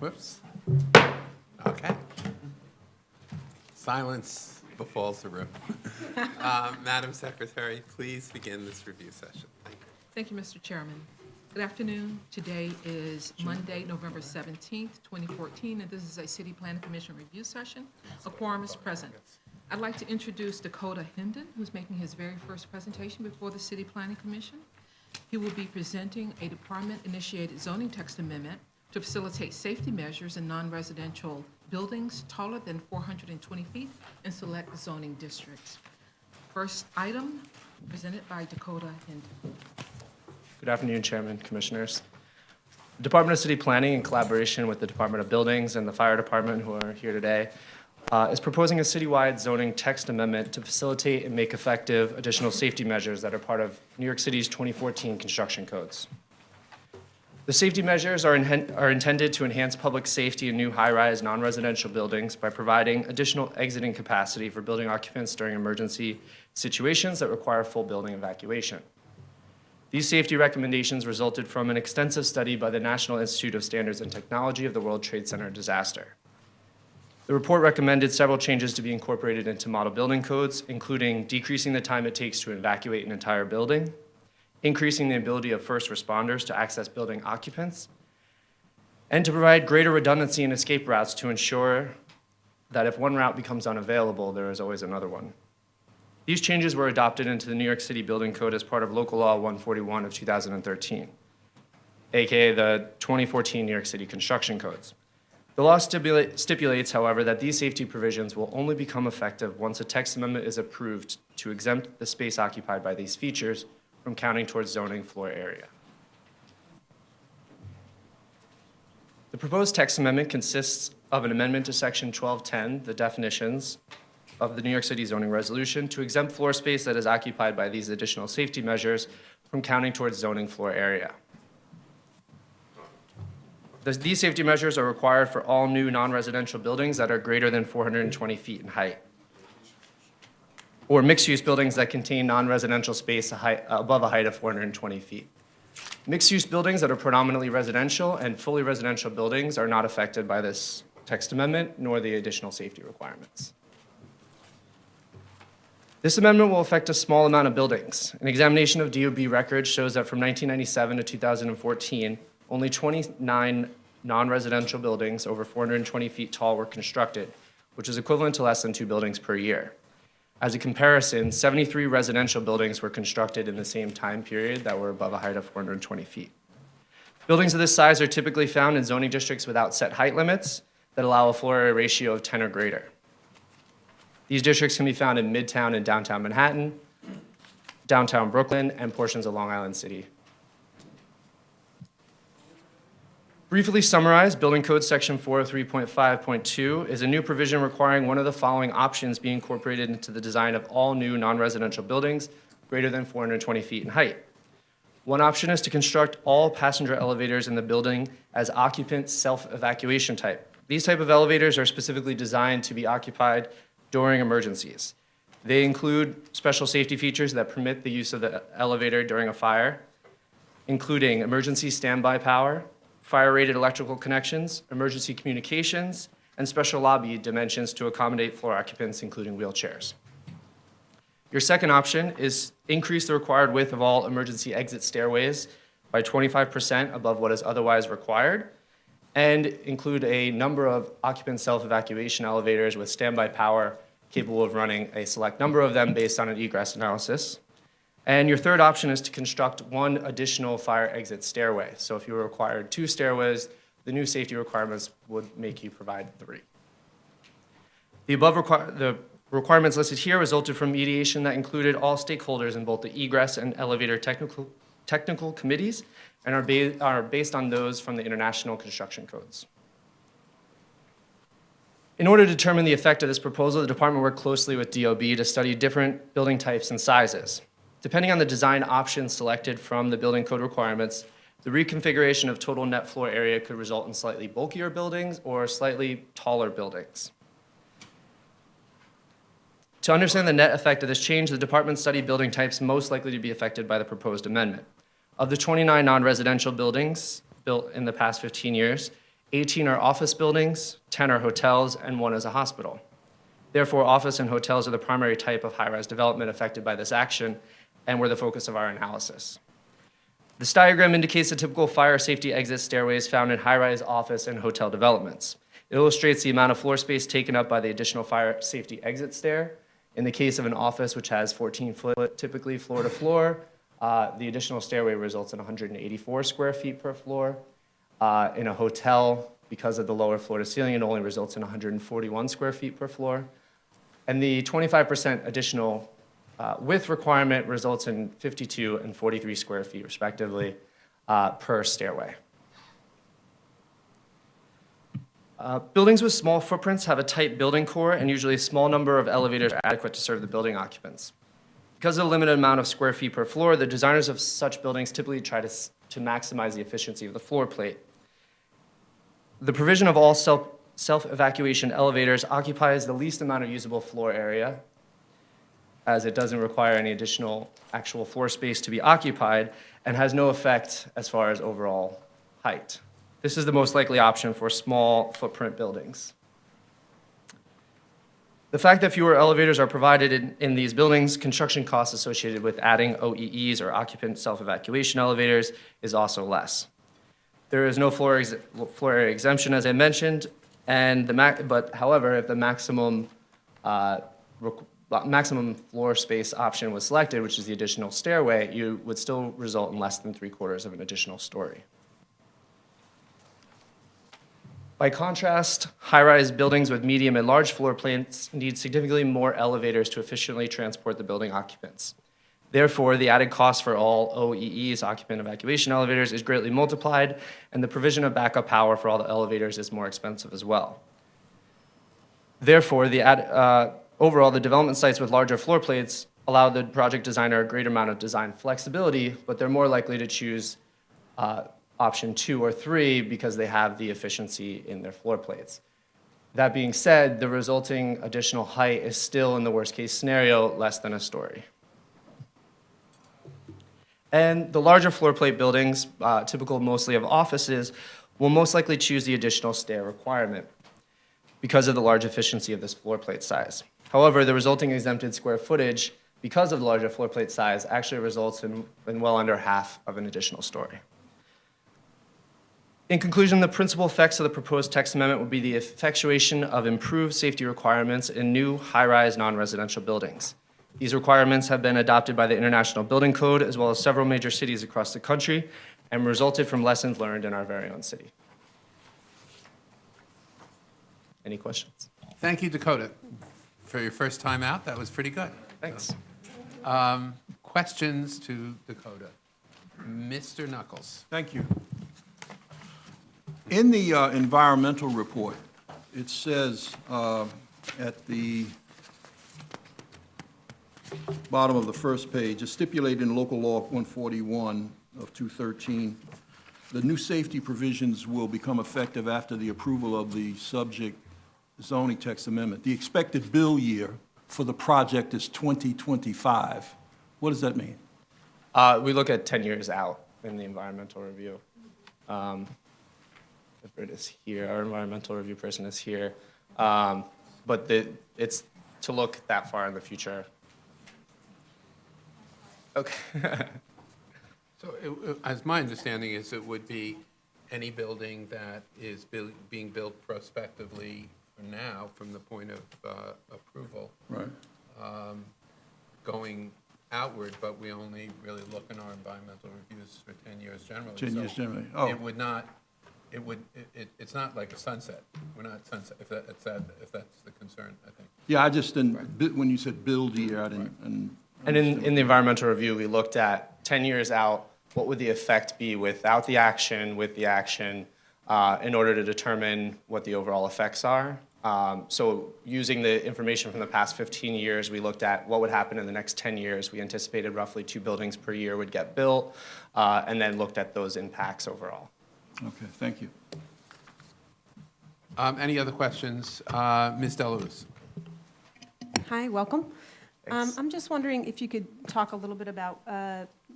Whoops. Okay. Silence befalls the room. Madam Secretary, please begin this review session. Thank you. Thank you, Mr. Chairman. Good afternoon. Today is Monday, November 17th, 2014, and this is a City Planning Commission review session. A quorum is present. I'd like to introduce Dakota Hendon, who's making his very first presentation before the City Planning Commission. He will be presenting a department-initiated zoning text amendment to facilitate safety measures in non-residential buildings taller than 420 feet in select zoning districts. First item, presented by Dakota Hendon. Good afternoon, Chairman, Commissioners. The Department of City Planning, in collaboration with the Department of Buildings and the Fire Department, who are here today, is proposing a citywide zoning text amendment to facilitate and make effective additional safety measures that are part of New York City's 2014 construction codes. The safety measures are intended to enhance public safety in new high-rise, non-residential buildings by providing additional exiting capacity for building occupants during emergency situations that require full building evacuation. These safety recommendations resulted from an extensive study by the National Institute of Standards and Technology of the World Trade Center disaster. The report recommended several changes to be incorporated into model building codes, including decreasing the time it takes to evacuate an entire building, increasing the ability of first responders to access building occupants, and to provide greater redundancy in escape routes to ensure that if one route becomes unavailable, there is always another one. These changes were adopted into the New York City Building Code as part of Local Law 141 of 2013, aka the 2014 New York City Construction Codes. The law stipulates, however, that these safety provisions will only become effective once a text amendment is approved to exempt the space occupied by these features from counting towards zoning floor area. The proposed text amendment consists of an amendment to Section 1210, the definitions of the New York City zoning resolution, to exempt floor space that is occupied by these additional safety measures from counting towards zoning floor area. These safety measures are required for all new non-residential buildings that are greater than 420 feet in height, or mixed-use buildings that contain non-residential space above a height of 420 feet. Mixed-use buildings that are predominantly residential and fully residential buildings are not affected by this text amendment, nor the additional safety requirements. This amendment will affect a small amount of buildings. An examination of DOB records shows that from 1997 to 2014, only 29 non-residential buildings over 420 feet tall were constructed, which is equivalent to less than 2 buildings per year. As a comparison, 73 residential buildings were constructed in the same time period that were above a height of 420 feet. Buildings of this size are typically found in zoning districts without set height limits that allow a floor area ratio of 10 or greater. These districts can be found in Midtown and downtown Manhattan, downtown Brooklyn, and portions of Long Island City. Briefly summarized, Building Code Section 403.5.2 is a new provision requiring one of the following options be incorporated into the design of all new non-residential buildings greater than 420 feet in height. One option is to construct all passenger elevators in the building as occupant self-evacuation type. These type of elevators are specifically designed to be occupied during emergencies. They include special safety features that permit the use of the elevator during a fire, including emergency standby power, fire-rated electrical connections, emergency communications, and special lobby dimensions to accommodate floor occupants, including wheelchairs. Your second option is increase the required width of all emergency exit stairways by 25% above what is otherwise required, and include a number of occupant self-evacuation elevators with standby power capable of running a select number of them based on an egress analysis. And your third option is to construct one additional fire exit stairway. So if you required 2 stairways, the new safety requirements would make you provide 3. The above requirements listed here resulted from mediation that included all stakeholders in both the egress and elevator technical committees and are based on those from the International Construction Codes. In order to determine the effect of this proposal, the department worked closely with DOB to study different building types and sizes. Depending on the design options selected from the building code requirements, the reconfiguration of total net floor area could result in slightly bulkier buildings or slightly taller buildings. To understand the net effect of this change, the department studied building types most likely to be affected by the proposed amendment. Of the 29 non-residential buildings built in the past 15 years, 18 are office buildings, 10 are hotels, and 1 is a hospital. Therefore, office and hotels are the primary type of high-rise development affected by this action and were the focus of our analysis. This diagram indicates the typical fire safety exit stairways found in high-rise office and hotel developments. It illustrates the amount of floor space taken up by the additional fire safety exit stair. In the case of an office which has 14 foot, typically floor to floor, the additional stairway results in 184 square feet per floor. In a hotel, because of the lower floor to ceiling, it only results in 141 square feet per floor. And the 25% additional width requirement results in 52 and 43 square feet, respectively, per stairway. Buildings with small footprints have a tight building core, and usually a small number of elevators are adequate to serve the building occupants. Because of the limited amount of square feet per floor, the designers of such buildings typically try to maximize the efficiency of the floor plate. The provision of all self-evacuation elevators occupies the least amount of usable floor area, as it doesn't require any additional actual floor space to be occupied and has no effect as far as overall height. This is the most likely option for small footprint buildings. The fact that fewer elevators are provided in these buildings, construction costs associated with adding OEEs or occupant self-evacuation elevators is also less. There is no floor area exemption, as I mentioned, however, if the maximum floor space option was selected, which is the additional stairway, you would still result in less than 3/4 of an additional story. By contrast, high-rise buildings with medium and large floor plates need significantly more elevators to efficiently transport the building occupants. Therefore, the added cost for all OEEs, occupant evacuation elevators, is greatly multiplied, and the provision of backup power for all the elevators is more expensive as well. Therefore, overall, the development sites with larger floor plates allow the project designer a greater amount of design flexibility, but they're more likely to choose option 2 or 3 because they have the efficiency in their floor plates. That being said, the resulting additional height is still, in the worst-case scenario, less than a story. And the larger floor plate buildings, typical mostly of offices, will most likely choose the additional stair requirement because of the large efficiency of this floor plate size. However, the resulting exempted square footage, because of the larger floor plate size, actually results in well under half of an additional story. In conclusion, the principal effects of the proposed text amendment would be the effectuation of improved safety requirements in new high-rise non-residential buildings. These requirements have been adopted by the International Building Code as well as several major cities across the country and resulted from lessons learned in our very own city. Any questions? Thank you, Dakota. For your first time out, that was pretty good. Thanks. Questions to Dakota? Mr. Knuckles. Thank you. In the environmental report, it says at the bottom of the first page, as stipulated in Local Law 141 of 2013, the new safety provisions will become effective after the approval of the subject zoning text amendment. The expected bill year for the project is 2025. What does that mean? We look at 10 years out in the environmental review. If it is here, our environmental review person is here. But it's to look that far in the future. Okay. So, as my understanding is, it would be any building that is being built prospectively for now, from the point of approval, Right. going outward, but we only really look in our environmental reviews for 10 years generally. 10 years So generally. Oh. It would not, it's not like a sunset. We're not sunset, if that's the concern, I think. Yeah, I just didn't, when you said build year, I didn't. And in the environmental review, we looked at 10 years out, what would the effect be without the action, with the action, in order to determine what the overall effects are. So using the information from the past 15 years, we looked at what would happen in the next 10 years. We anticipated roughly 2 buildings per year would get built, and then looked at those impacts overall. Okay, thank you. Any other questions? Ms. DeLuz. Hi, welcome. Thanks. I'm just wondering if you could talk a little bit about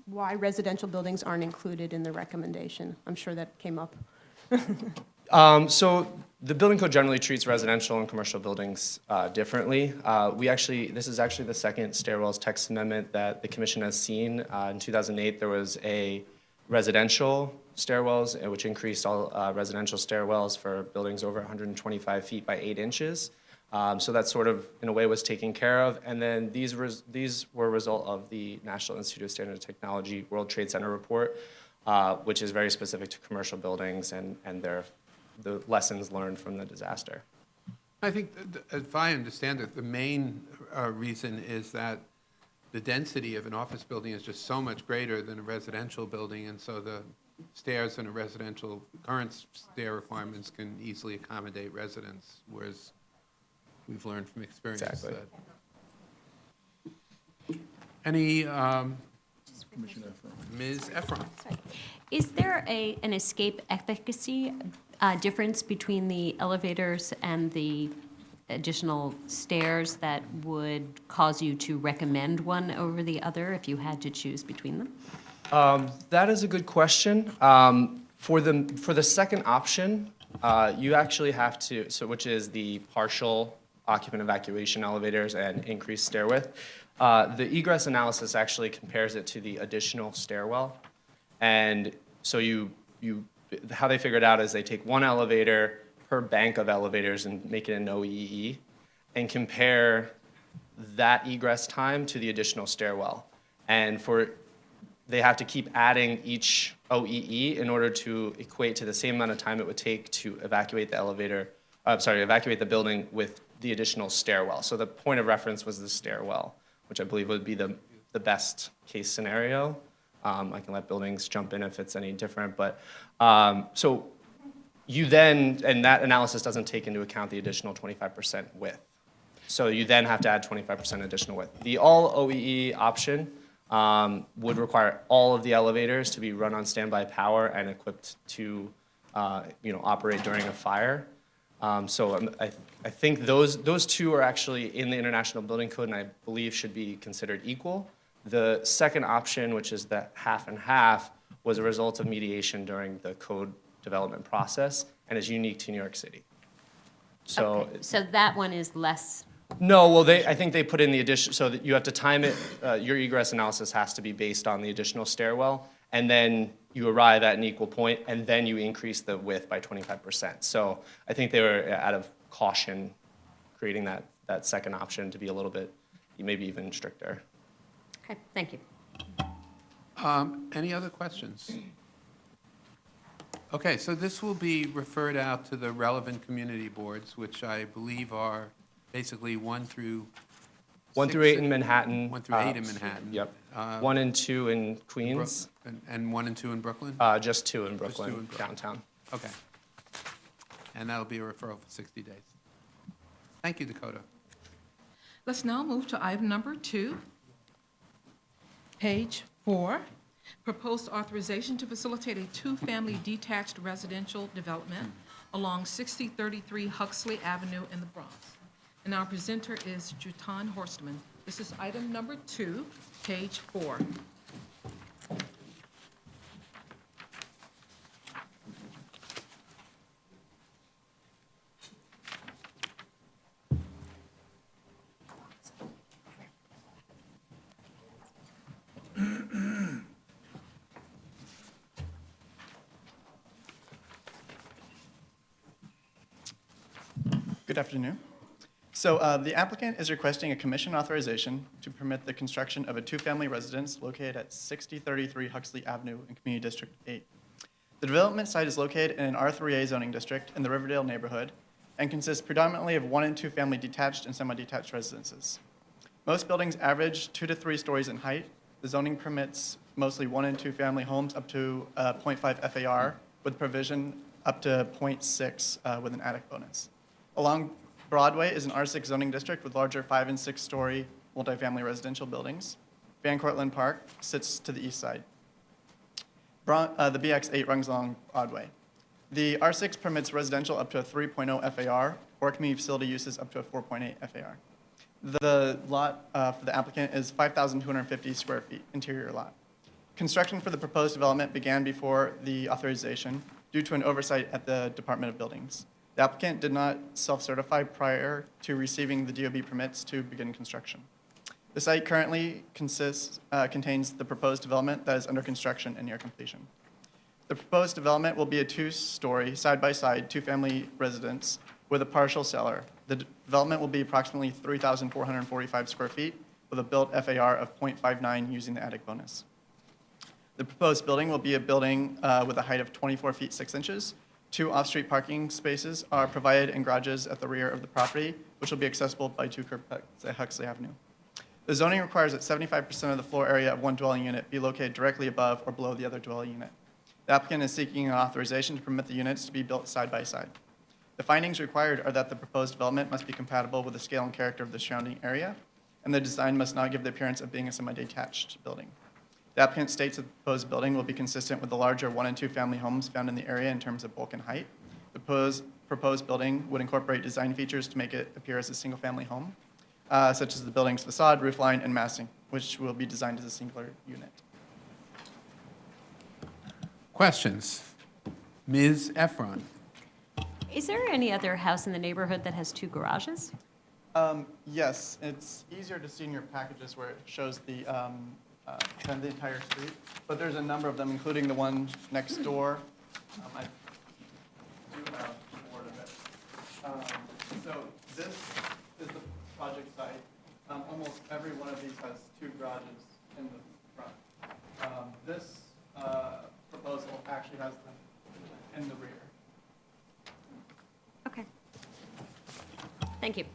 why residential buildings aren't included in the recommendation. I'm sure that came up. So the building code generally treats residential and commercial buildings differently. This is actually the second stairwells text amendment that the commission has seen. In 2008, there was a residential stairwells, which increased all residential stairwells for buildings over 125 feet by 8 inches. So that sort of, in a way, was taken care of. And then these were a result of the National Institute of Standards and Technology World Trade Center report, which is very specific to commercial buildings and the lessons learned from the disaster. I think, if I understand it, the main reason is that the density of an office building is just so much greater than a residential building, and so the stairs in a residential, current stair requirements can easily accommodate residents, whereas we've learned from experience Exactly. that. Any, Commissioner Efron. Ms. Efron? Is there an escape efficacy difference between the elevators and the additional stairs that would cause you to recommend one over the other if you had to choose between them? That is a good question. For the second option, you actually have to, which is the partial occupant evacuation elevators and increased stair width. The egress analysis actually compares it to the additional stairwell. And so how they figured out is they take one elevator per bank of elevators and make it an OEE and compare that egress time to the additional stairwell. And they have to keep adding each OEE in order to equate to the same amount of time it would take to evacuate the building with the additional stairwell. So the point of reference was the stairwell, which I believe would be the best case scenario. I can let buildings jump in if it's any different, but so you then, and that analysis doesn't take into account the additional 25% width. So you then have to add 25% additional width. The all OEE option would require all of the elevators to be run on standby power and equipped to operate during a fire. So I think those two are actually in the International Building Code, and I believe should be considered equal. The second option, which is the half and half, was a result of mediation during the code development process and is unique to New York City. So Okay, so that one is less, no, well, I think they put in the addition, so that you have to time it, your egress analysis has to be based on the additional stairwell, and then you arrive at an equal point, and then you increase the width by 25%. So I think they were, out of caution, creating that second option to be a little bit, maybe even stricter. okay, thank you. Any other questions? Okay, so this will be referred out to the relevant community boards, which I believe are basically 1 through 1 through 8 in Manhattan. 1 through 8 in Manhattan. Yep. Uh, 1 and 2 in Queens, And 1 and 2 in Brooklyn? just 2 in Brooklyn, 2 in Brooklyn. downtown. Okay. And that'll be a referral for 60 days. Thank you, Dakota. Let's now move to item number 2, page 4. Proposed authorization to facilitate a 2-family detached residential development along 6033 Huxley Avenue in the Bronx. And our presenter is Jutan Horstman. This is item number 2, page 4. Good afternoon. So the applicant is requesting a commission authorization to permit the construction of a 2-family residence located at 6033 Huxley Avenue in Community District 8. The development site is located in an R3A zoning district in the Riverdale neighborhood and consists predominantly of 1 and 2 family detached and semi-detached residences. Most buildings average 2 to 3 stories in height. The zoning permits mostly 1 and 2 family homes up to 0.5 FAR with provision up to 0.6 with an attic bonus. Along Broadway is an R6 zoning district with larger 5 and 6 story multifamily residential buildings. Van Cortlandt Park sits to the east side. The BX8 runs along Broadway. The R6 permits residential up to a 3.0 FAR or community facility uses up to a 4.8 FAR. The lot for the applicant is 5,250 square feet, interior lot. Construction for the proposed development began before the authorization due to an oversight at the Department of Buildings. The applicant did not self-certify prior to receiving the DOB permits to begin construction. The site currently contains the proposed development that is under construction and near completion. The proposed development will be a two-story, side-by-side, two-family residence with a partial cellar. The development will be approximately 3,445 square feet with a built FAR of 0.59 using the attic bonus. The proposed building will be a building with a height of 24 feet 6 inches. 2 off-street parking spaces are provided in garages at the rear of the property, which will be accessible by 2 curb cuts at Huxley Avenue. The zoning requires that 75% of the floor area of one dwelling unit be located directly above or below the other dwelling unit. The applicant is seeking an authorization to permit the units to be built side by side. The findings required are that the proposed development must be compatible with the scale and character of the surrounding area, and the design must not give the appearance of being a semi-detached building. The applicant states that the proposed building will be consistent with the larger 1- and 2-family homes found in the area in terms of bulk and height. The proposed building would incorporate design features to make it appear as a single-family home, such as the building's facade, roof line, and massing, which will be designed as a singular unit. Questions? Ms. Efron? Is there any other house in the neighborhood that has 2 garages? Yes, it's easier to see in your packages where it shows the kind of the entire street, but there's a number of them, including the one next door. I do have a board of it. So this is the project site. Almost every one of these has 2 garages in the front. This proposal actually has them in the rear. Okay. Thank you.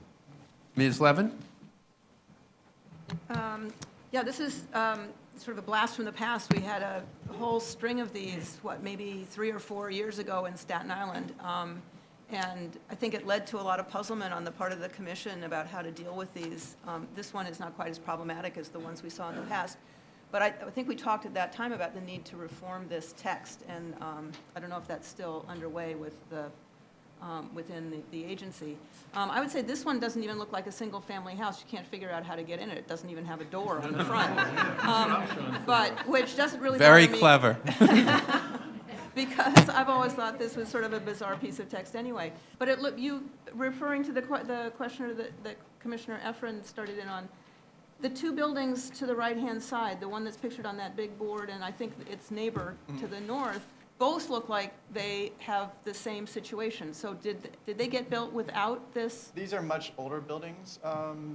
Ms. Levin? Yeah, this is sort of a blast from the past. We had a whole string of these, maybe 3 or 4 years ago in Staten Island. And I think it led to a lot of puzzlement on the part of the commission about how to deal with these. This one is not quite as problematic as the ones we saw in the past. But I think we talked at that time about the need to reform this text, and I don't know if that's still underway with within the agency. I would say this one doesn't even look like a single-family house. You can't figure out how to get in it. It doesn't even have a door on the front. But, which doesn't really Very bother me. clever. Because I've always thought this was sort of a bizarre piece of text anyway. But you, referring to the questioner that Commissioner Efron started in on, the 2 buildings to the right-hand side, the one that's pictured on that big board, and I think its neighbor to the north, both look like they have the same situation. So did they get built without this? These are much older buildings,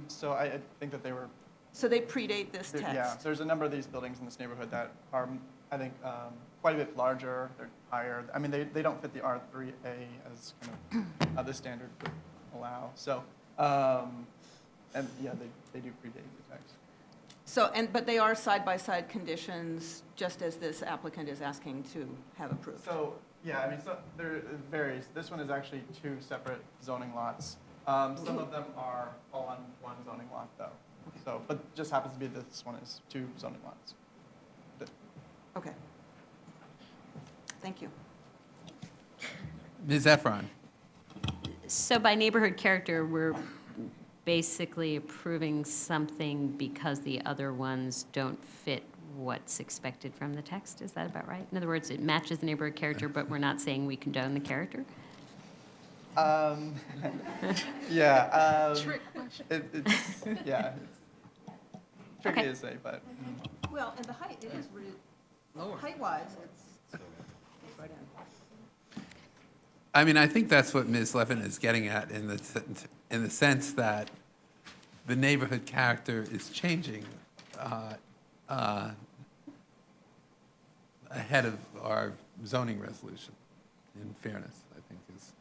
so I think that they were. So they predate this text? Yeah, there's a number of these buildings in this neighborhood that are, I think, quite a bit larger, they're higher. I mean, they don't fit the R3A as kind of the standard would allow. So, and yeah, they do predate the text. So, but they are side-by-side conditions, just as this applicant is asking to have approved? So, yeah, I mean, so it varies. This one is actually 2 separate zoning lots. Some of them are all on one zoning lot, though. So, but just happens to be that this one is 2 zoning lots. Okay. Thank you. Ms. Efron? So by neighborhood character, we're basically approving something because the other ones don't fit what's expected from the text. Is that about right? In other words, it matches the neighborhood character, but we're not saying we condone the character? Yeah. Trick question. It's tricky Okay. to say, but. Well, and the height, it is really, Lower. height-wise, it's right in. I mean, I think that's what Ms. Levin is getting at in the sense that the neighborhood character is changing ahead of our zoning resolution, in fairness, I think is.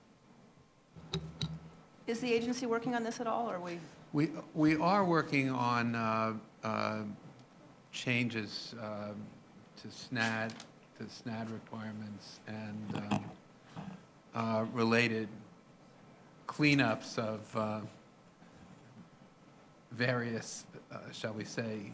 Is the agency working on this at all, or are we? We are working on changes to SNAD requirements and related cleanups of various, shall we say,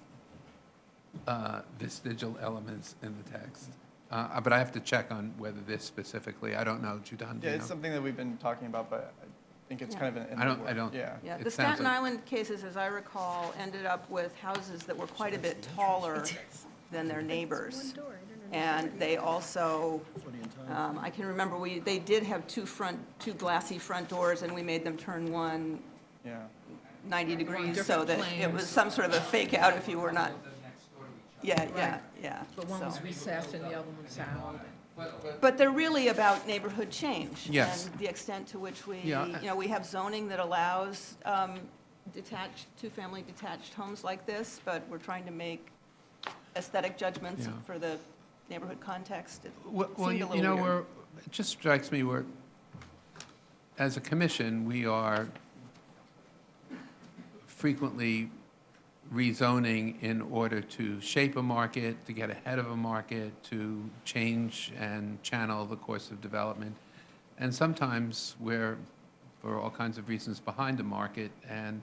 vestigial elements in the text. But I have to check on whether this specifically, I don't know, Judan, do Yeah, you it's know? something that we've been talking about, but I think it's Yeah. kind of in I the don't- work. I don't- Yeah. Yeah, It the sounds Staten like- Island cases, as I recall, ended up with houses that were quite a bit taller than their neighbors. And they also, I can remember, they did have two glassy front doors, and we made them turn one Yeah. 90 degrees so different that it planes. was some sort of a fake out if you were not, yeah. But one was So- recessed and the other one was out. But they're really about neighborhood change. Yes. And the extent to which we, Yeah. we have zoning that allows two-family detached homes like this, but we're trying to make aesthetic judgments Yeah. for the neighborhood context. It Well, seemed a you know, little weird. it just strikes me, as a commission, we are frequently rezoning in order to shape a market, to get ahead of a market, to change and channel the course of development. And sometimes we're, for all kinds of reasons, behind the market, and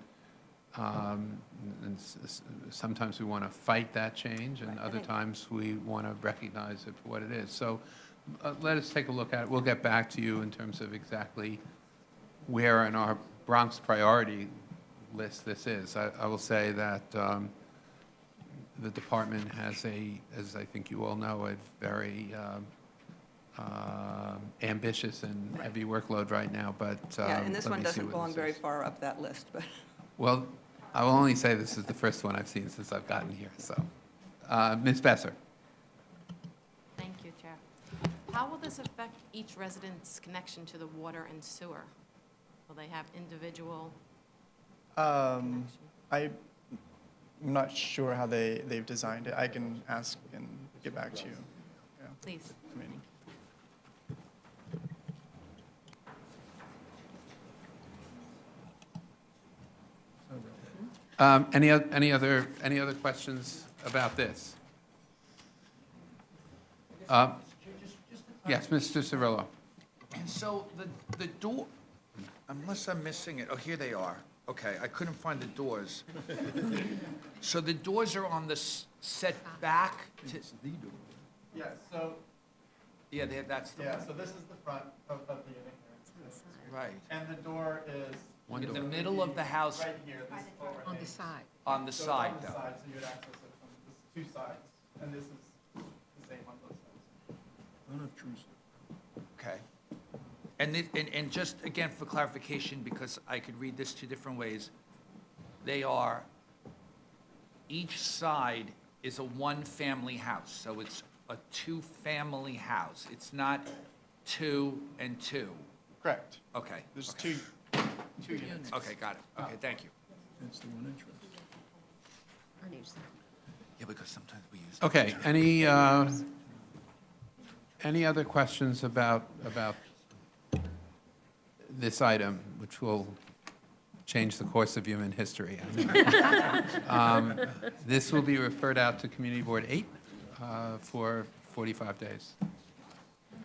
sometimes we want to fight that change, and Right, I other think- times we want to recognize it for what it is. So let us take a look at it. We'll get back to you in terms of exactly where in our Bronx priority list this is. I will say that the department has as I think you all know, a very ambitious and heavy workload right now, but Yeah, and this let one me see doesn't what belong this very is. far up that list, but. Well, I will only say this is the first one I've seen since I've gotten here, so. Ms. Besser? Thank you, Chair. How will this affect each resident's connection to the water and sewer? Will they have individual connection? I'm not sure how they've designed it. I can ask and get back to you. Yeah, Please. I mean, Any other questions about this? Yes, Mr. Cirillo. So the door, unless I'm missing it, oh, here they are. Okay, I couldn't find the doors. So the doors are on the set back to, Yeah, so, yeah, that's the one. so this is the front of the unit here. Right. And the door is One In the door. middle of the house, right here, this overhang. On the side. on the So it's side, on the though. side, so you'd access it from the two sides, and this is the same on both sides. Unobtrusive. Okay. And just, again, for clarification, because I could read this two different ways, they are, each side is a one-family house, so it's a two-family house. It's not two and two. Correct. Okay. There's okay. two units. Okay, got it. Okay, thank you. That's the one entrance. Yeah, because sometimes we use. Okay, any other questions about this item, which will change the course of human history? I know. This will be referred out to Community Board 8 for 45 days.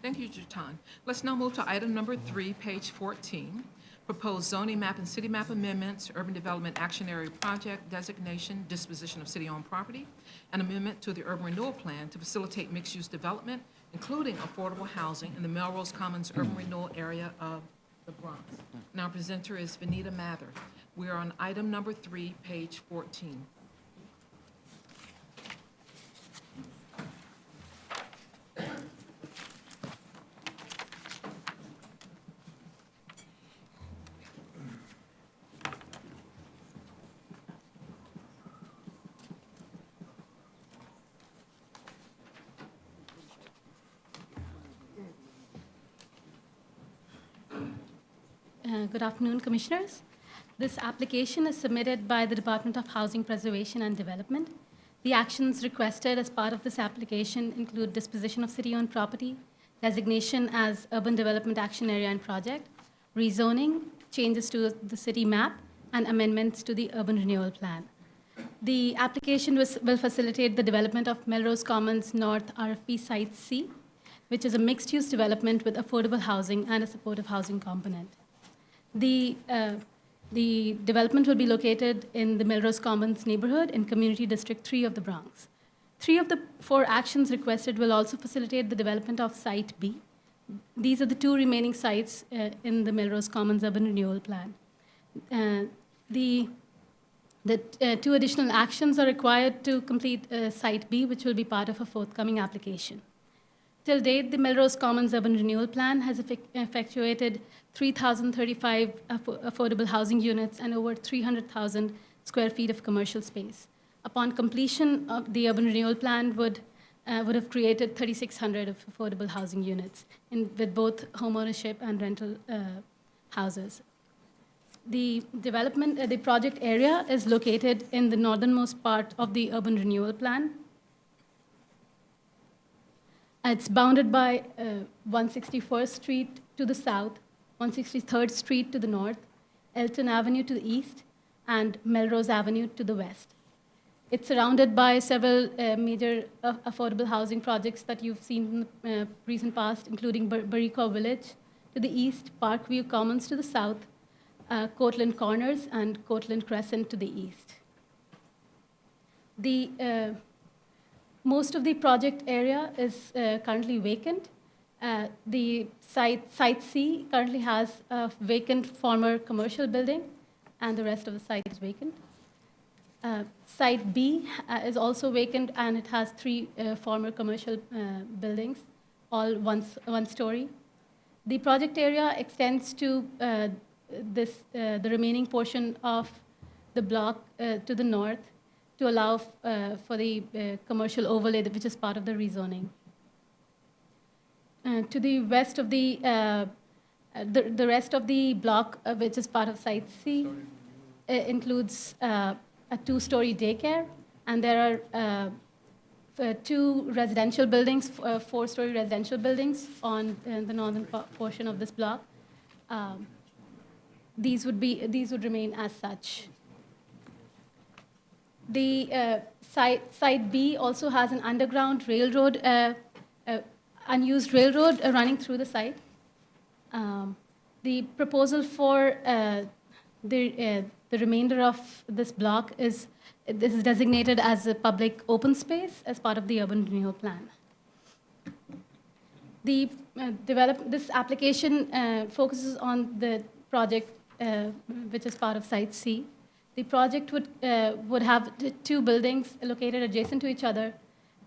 Thank you, Jatan. Let's now move to item number 3, page 14. Proposed zoning map and city map amendments, urban development action area project designation, disposition of city-owned property, and amendment to the urban renewal plan to facilitate mixed-use development, including affordable housing in the Melrose Commons urban renewal area of the Bronx. Now, presenter is Vanita Mather. We are on item number 3, page 14. Good afternoon, Commissioners. This application is submitted by the Department of Housing Preservation and Development. The actions requested as part of this application include disposition of city-owned property, designation as urban development action area and project, rezoning, changes to the city map, and amendments to the urban renewal plan. The application will facilitate the development of Melrose Commons North RFP Site C, which is a mixed-use development with affordable housing and a supportive housing component. The development will be located in the Melrose Commons neighborhood in Community District 3 of the Bronx. 3 of the 4 actions requested will also facilitate the development of Site B. These are the 2 remaining sites in the Melrose Commons urban renewal plan. The The two additional actions are required to complete Site B, which will be part of a forthcoming application. Till date, the Melrose Commons Urban Renewal Plan has effectuated 3,035 affordable housing units and over 300,000 square feet of commercial space. Upon completion of the urban renewal plan would have created 3,600 of affordable housing units with both homeownership and rental houses. The project area is located in the northernmost part of the urban renewal plan. It's bounded by 161st Street to the south, 163rd Street to the north, Elton Avenue to the east, and Melrose Avenue to the west. It's surrounded by several major affordable housing projects that you've seen in the recent past, including Barrico Village to the east, Parkview Commons to the south, Cortlandt Corners, and Cortlandt Crescent to the east. Most of the project area is currently vacant. The site C currently has a vacant former commercial building, and the rest of the site is vacant. Site B is also vacant, and it has 3 former commercial buildings, all one story. The project area extends to the remaining portion of the block to the north to allow for the commercial overlay, which is part of the rezoning. To the west of the rest of the block, which is part of Site C, includes a 2-story daycare, and there are 2 residential buildings, 4-story residential buildings on the northern portion of this block. These would remain as such. The Site B also has an underground railroad, unused railroad running through the site. The proposal for the remainder of this block is designated as a public open space as part of the urban renewal plan. This application focuses on the project which is part of Site C. The project would have 2 buildings located adjacent to each other.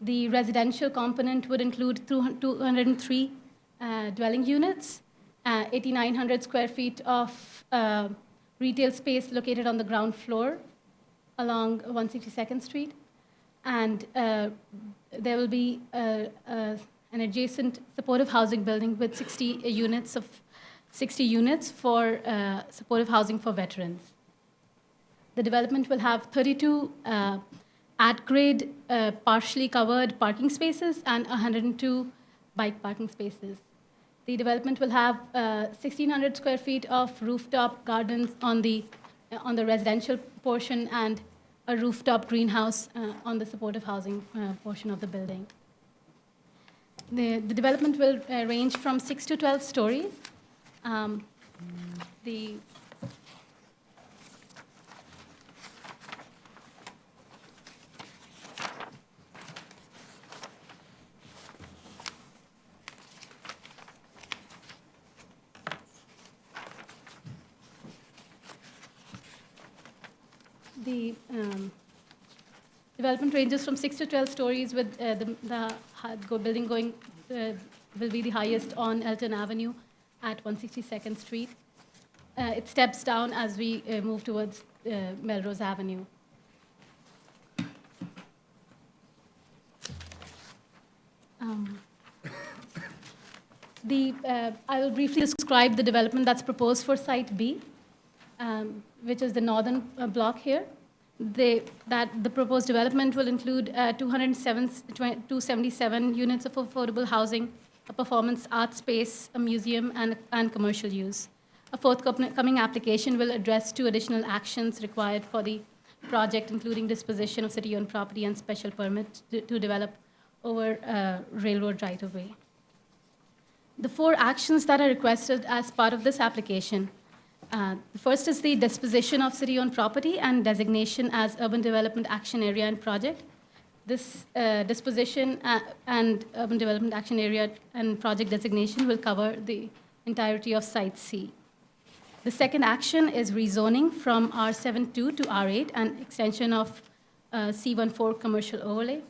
The residential component would include 203 dwelling units, 8,900 square feet of retail space located on the ground floor along 162nd Street. And there will be an adjacent supportive housing building with 60 units for supportive housing for veterans. The development will have 32 at-grade, partially covered parking spaces and 102 bike parking spaces. The development will have 1,600 square feet of rooftop gardens on the residential portion and a rooftop greenhouse on the supportive housing portion of the building. The development will range from 6 to 12 stories. The development ranges from 6 to 12 stories, with the building will be the highest on Elton Avenue at 162nd Street. It steps down as we move towards Melrose Avenue. I will briefly describe the development that's proposed for Site B, which is the northern block here. The proposed development will include 277 units of affordable housing, a performance art space, a museum, and commercial use. A forthcoming application will address 2 additional actions required for the project, including disposition of city-owned property and special permit to develop over railroad right-of-way. The 4 actions that are requested as part of this application. The first is the disposition of city-owned property and designation as Urban Development Action Area and Project. This disposition and Urban Development Action Area and Project designation will cover the entirety of Site C. The second action is rezoning from R72 to R8 and extension of C14 commercial overlay.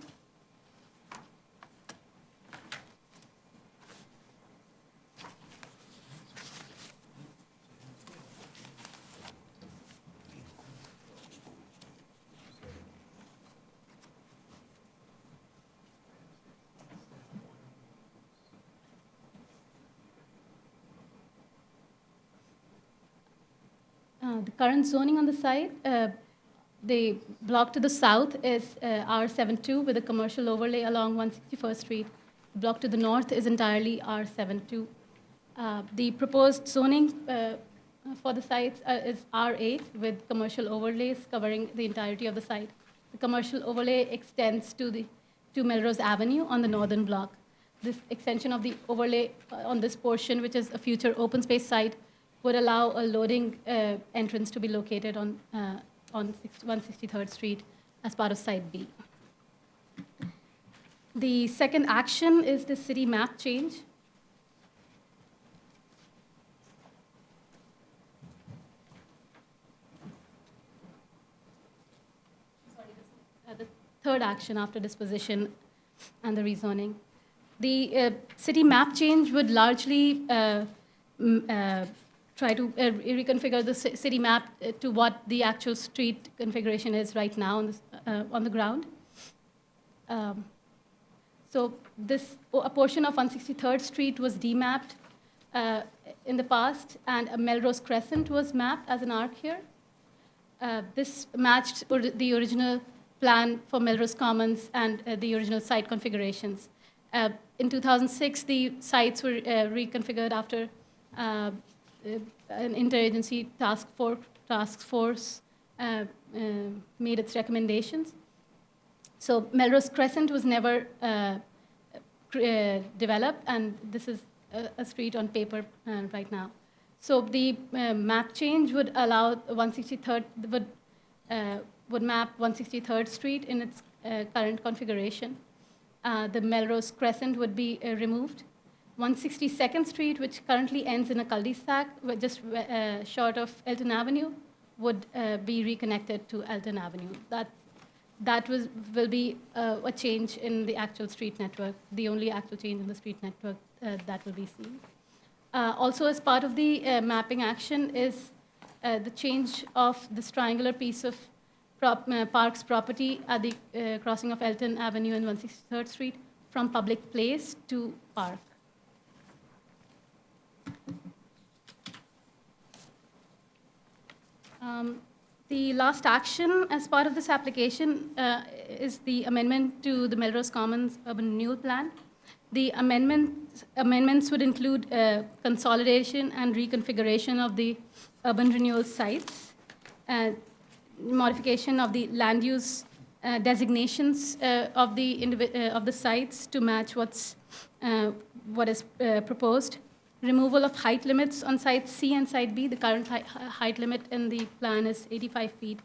The current zoning on the site, the block to the south is R72 with a commercial overlay along 161st Street. The block to the north is entirely R72. The proposed zoning for the sites is R8 with commercial overlays covering the entirety of the site. The commercial overlay extends to Melrose Avenue on the northern block. This extension of the overlay on this portion, which is a future open space site, would allow a loading entrance to be located on 163rd Street as part of Site B. The second action is the city map change. The third action after disposition and the rezoning. The city map change would largely try to reconfigure the city map to what the actual street configuration is right now on the ground. So a portion of 163rd Street was demapped in the past, and a Melrose Crescent was mapped as an arc here. This matched the original plan for Melrose Commons and the original site configurations. In 2006, the sites were reconfigured after an interagency task force made its recommendations. So Melrose Crescent was never developed, and this is a street on paper right now. So the map change would allow 163rd would map 163rd Street in its current configuration. The Melrose Crescent would be removed. 162nd Street, which currently ends in a cul-de-sac, just short of Elton Avenue, would be reconnected to Elton Avenue. That will be a change in the actual street network, the only actual change in the street network that will be seen. Also, as part of the mapping action is the change of this triangular piece of Park's property at the crossing of Elton Avenue and 163rd Street from public place to park. The last action as part of this application is the amendment to the Melrose Commons Urban Renewal Plan. The amendments would include consolidation and reconfiguration of the urban renewal sites, modification of the land use designations of the sites to match what is proposed. Removal of height limits on Site C and Site B. The current height limit in the plan is 85 feet.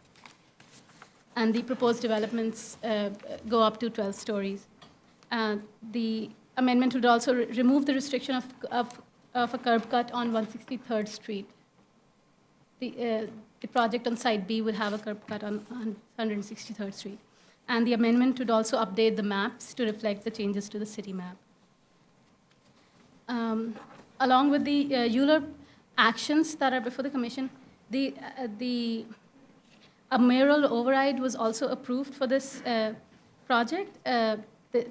And the proposed developments go up to 12 stories. The amendment would also remove the restriction of a curb cut on 163rd Street. The project on Site B would have a curb cut on 163rd Street. And the amendment would also update the maps to reflect the changes to the city map. Along with the ULURP actions that are before the commission, a mayoral override was also approved for this project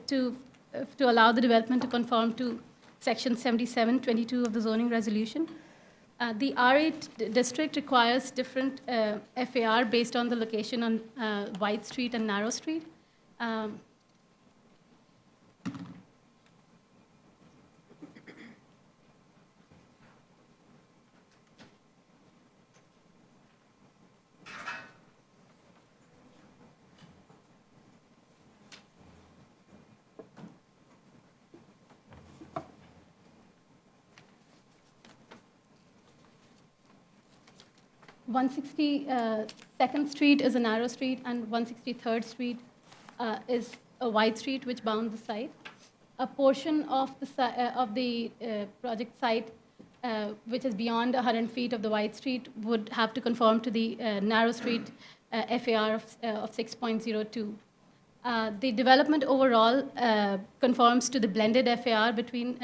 to allow the development to conform to Section 7722 of the zoning resolution. The R8 district requires different FAR based on the location on Wide Street and Narrow Street. 162nd Street is a narrow street, and 163rd Street is a wide street which bounds the site. A portion of the project site which is beyond 100 feet of the wide street, would have to conform to the narrow street FAR of 6.02. The development overall conforms to the blended FAR between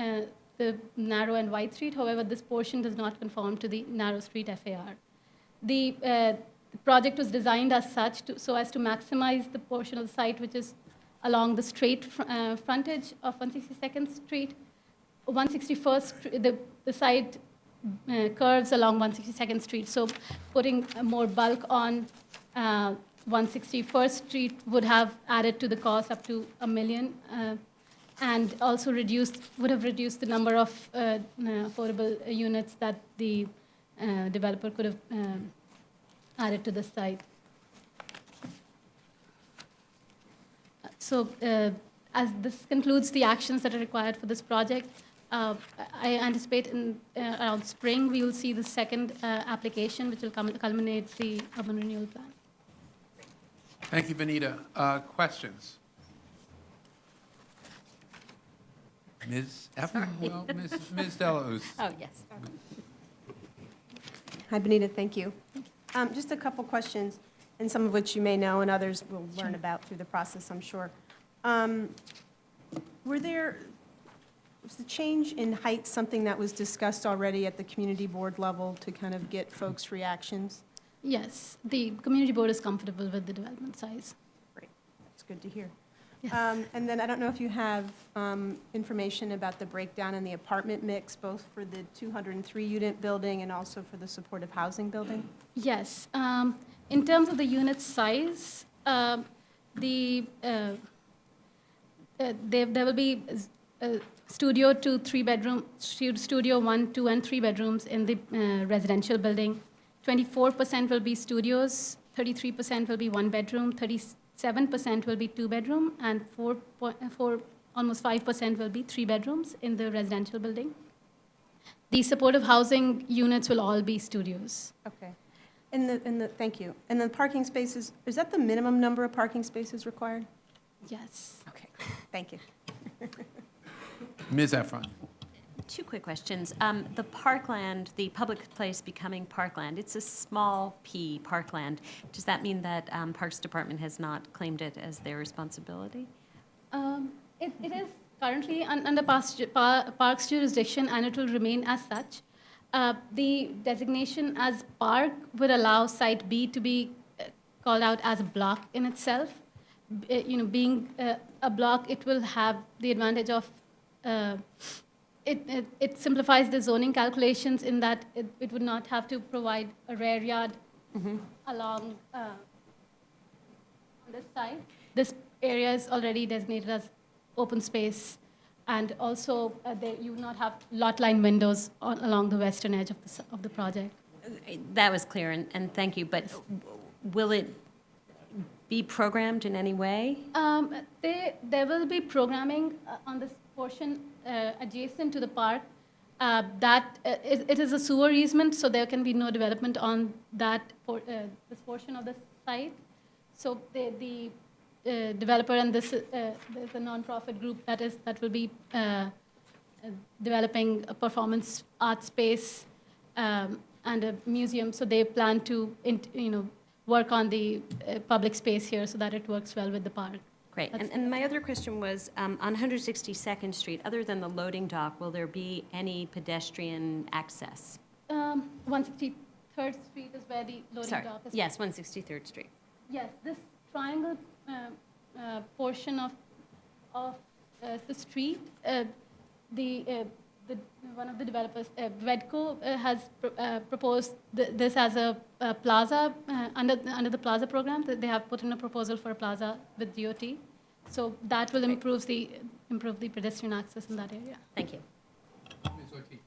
the narrow and wide street. However, this portion does not conform to the narrow street FAR. The project was designed as such so as to maximize the portion of the site which is along the straight frontage of 162nd Street. 161st, the site curves along 162nd Street, so putting more bulk on 161st Street would have added to the cost up to $1 million, and also would have reduced the number of affordable units that the developer could have added to the site. So as this concludes the actions that are required for this project, I anticipate around spring we will see the second application, which will culminate the urban renewal plan. Thank you, Benita. Questions? Ms. Efron? Well, Ms. Delauss. Oh, yes. Hi, Benita, thank you. Just a couple questions, and some of which you may know and others will learn about through the process, I'm sure. Was the change in height something that was discussed already at the community board level to kind of get folks' reactions? Yes, the community board is comfortable with the development size. Great, that's good to hear. Yes. And then I don't know if you have information about the breakdown in the apartment mix, both for the 203-unit building and also for the supportive housing building? Yes. In terms of the unit size, there will be studio to 3-bedroom, studio 1, 2, and 3 bedrooms in the residential building. 24% will be studios, 33% will be 1-bedroom, 37% will be 2-bedroom, and almost 5% will be 3 bedrooms in the residential building. The supportive housing units will all be studios. Okay. Thank you. And the parking spaces, is that the minimum number of parking spaces required? Yes. Okay, thank you. Ms. Efron. 2 quick questions. The parkland, the public place becoming parkland, it's a small P parkland. Does that mean that Parks Department has not claimed it as their responsibility? It is currently under Parks jurisdiction, and it will remain as such. The designation as park would allow Site B to be called out as a block in itself. Being a block, it will have the advantage of it simplifies the zoning calculations in that it would not have to provide a rear yard along on this side. This area is already designated as open space, and also you would not have lot line windows along the western edge of the project. That was clear, and thank you, but will it be programmed in any way? There will be programming on this portion adjacent to the park. It is a sewer easement, so there can be no development on this portion of the site. So the developer and there's a nonprofit group that will be developing a performance art space and a museum. So they plan to work on the public space here so that it works well with the park. Great. And my other question was, on 162nd Street, other than the loading dock, will there be any pedestrian access? 163rd Street is where the loading dock is. Yes, 163rd Street. Yes, this triangle portion of the street, one of the developers, Vedco, has proposed this as a plaza under the plaza program. They have put in a proposal for a plaza with DOT, so that will improve the pedestrian access in that area. Thank you. Ms. Ortiz.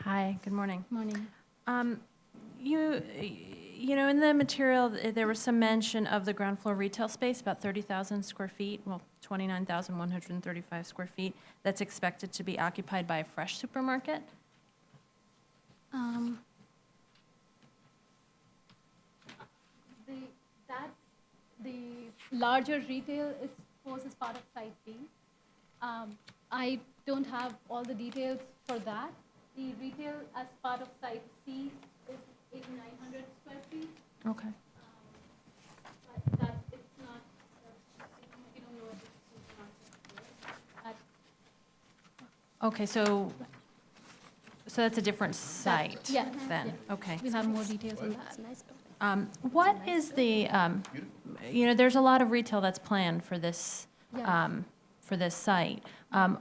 Hi, good morning. Morning. In the material, there was some mention of the ground floor retail space, about 30,000 square feet, 29,135 square feet, that's expected to be occupied by a fresh supermarket. The larger retail is proposed as part of Site B. I don't have all the details for that. The retail as part of Site C is 8,900 square feet, Okay. but that it's not, we don't know if it's supermarket. Okay, so that's a different site yeah, then? yeah. Okay. We'll have more details on that. What is the, there's a lot of retail that's planned for this, Yeah. for this site.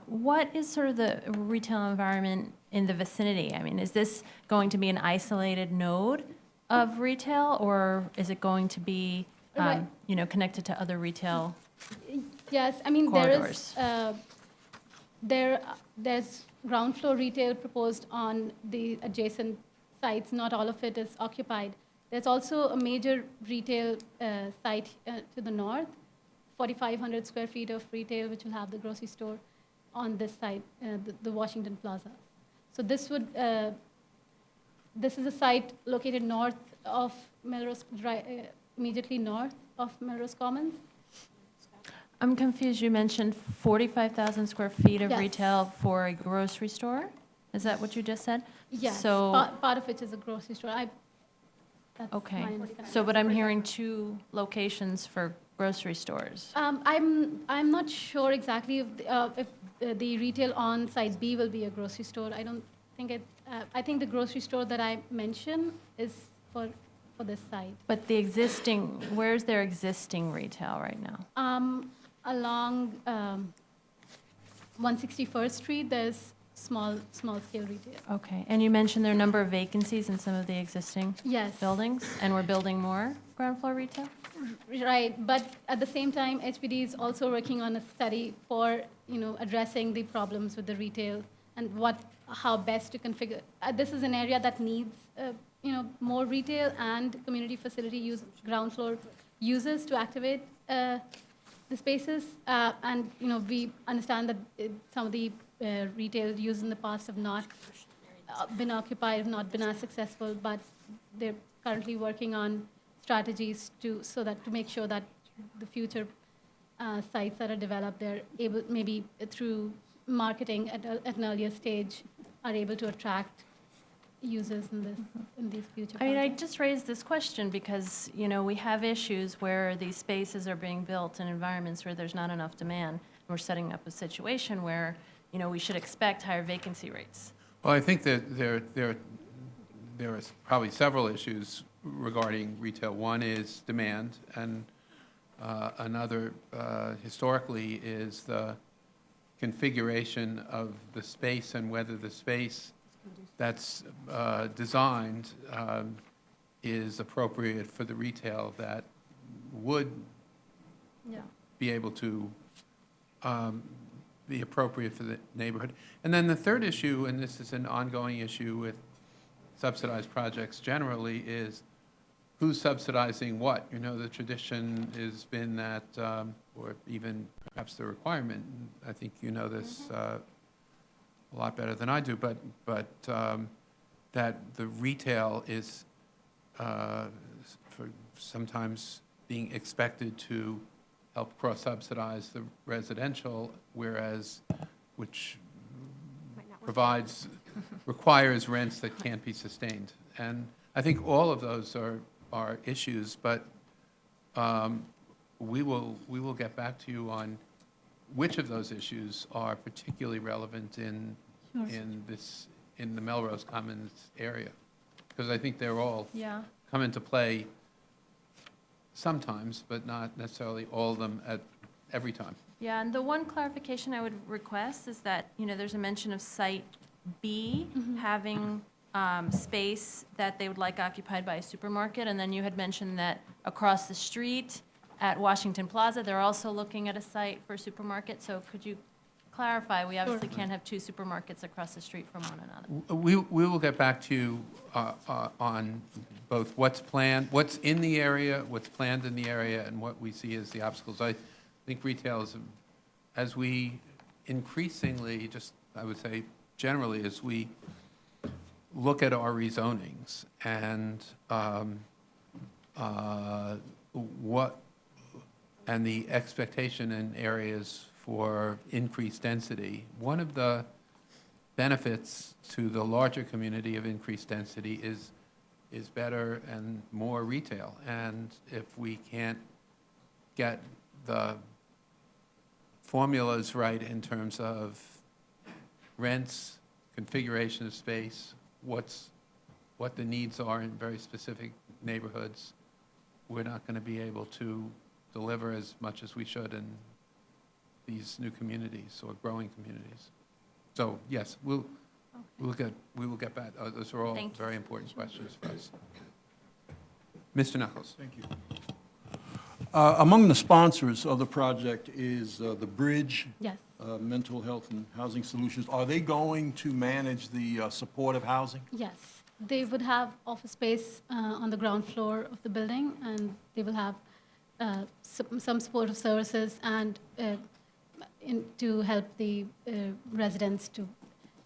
What is sort of the retail environment in the vicinity? I mean, is this going to be an isolated node of retail, or is it going to be, Right. connected to other retail? Yes, I mean, Corridors. there's ground floor retail proposed on the adjacent sites. Not all of it is occupied. There's also a major retail site to the north, 4,500 square feet of retail, which will have the grocery store on this site, the Washington Plaza. So this is a site located north of Melrose Drive, immediately north of Melrose Commons. I'm confused. You mentioned 45,000 square feet of Yes. retail for a grocery store? Is that what you just said? Yes, So, part of it is a grocery store. That's okay. my understanding. So, but I'm hearing 2 locations for grocery stores. I'm not sure exactly if the retail on site B will be a grocery store. I don't think it. I think the grocery store that I mentioned is for this site. But the existing, where's their existing retail right now? Along 161st Street, there's small scale retail. Okay, and you mentioned there are a number of vacancies in some of the existing Yes. buildings, and we're building more ground floor retail? Right, but at the same time, HPD is also working on a study for, addressing the problems with the retail and how best to configure. This is an area that needs, more retail and community facility ground floor users to activate the spaces. And, we understand that some of the retail used in the past have not been occupied, have not been as successful, but they're currently working on strategies to make sure that the future sites that are developed, they're able, maybe through marketing at an earlier stage, are able to attract users in these future I mean, I projects. just raised this question because, we have issues where these spaces are being built in environments where there's not enough demand. We're setting up a situation where, we should expect higher vacancy rates. Well, I think that there are probably several issues regarding retail. One is demand, and another historically is the configuration of the space and whether the space that's designed is appropriate for the retail that would be able to be appropriate for the neighborhood. And then the third issue, and this is an ongoing issue with subsidized projects generally, is who's subsidizing what? The tradition has been that, or even perhaps the requirement, I think you know this a lot better than I do, but that the retail is for sometimes being expected to help cross-subsidize the residential, which requires rents that can't be sustained. And I think all of those are issues, but we will get back to you on which of those issues are particularly relevant in the Melrose Commons area. Because I think they're all Yeah. come into play sometimes, but not necessarily all of them at every time. Yeah, and the one clarification I would request is that, there's a mention of Site B having space that they would like occupied by a supermarket, and then you had mentioned that across the street at Washington Plaza, they're also looking at a site for a supermarket. So could you clarify? We obviously can't have 2 supermarkets across the street from one another. We will get back to you on both what's planned, what's in the area, what's planned in the area, and what we see as the obstacles. I think retail is, as we increasingly, I would say generally, as we look at our rezonings and the expectation in areas for increased density. One of the benefits to the larger community of increased density is better and more retail. And if we can't get the formulas right in terms of rents, configuration of space, what the needs are in very specific neighborhoods, we're not going to be able to deliver as much as we should in these new communities or growing communities. So, yes, we will get back. Those are all Thank you. very important questions for us. Mr. Knuckles. Thank you. Among the sponsors of the project is the Bridge Yes. Mental Health and Housing Solutions. Are they going to manage the supportive housing? Yes. They would have office space on the ground floor of the building, and they will have some supportive services and to help the residents to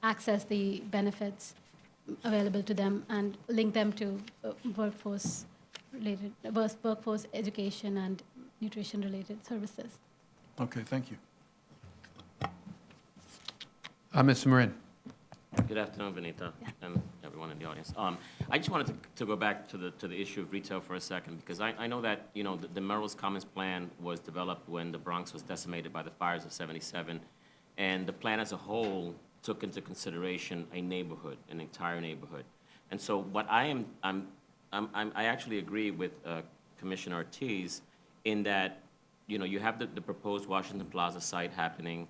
access the benefits available to them and link them to workforce education and nutrition-related services. Okay, thank you. Mr. Marin. Good afternoon, Benita, and everyone in the audience. I just wanted to go back to the issue of retail for a second, because I know that, you know, the Melrose Commons plan was developed when the Bronx was decimated by the fires of '77, and the plan as a whole took into consideration a neighborhood, an entire neighborhood. And so what I actually agree with Commissioner Ortiz in that, you know, you have the proposed Washington Plaza site happening.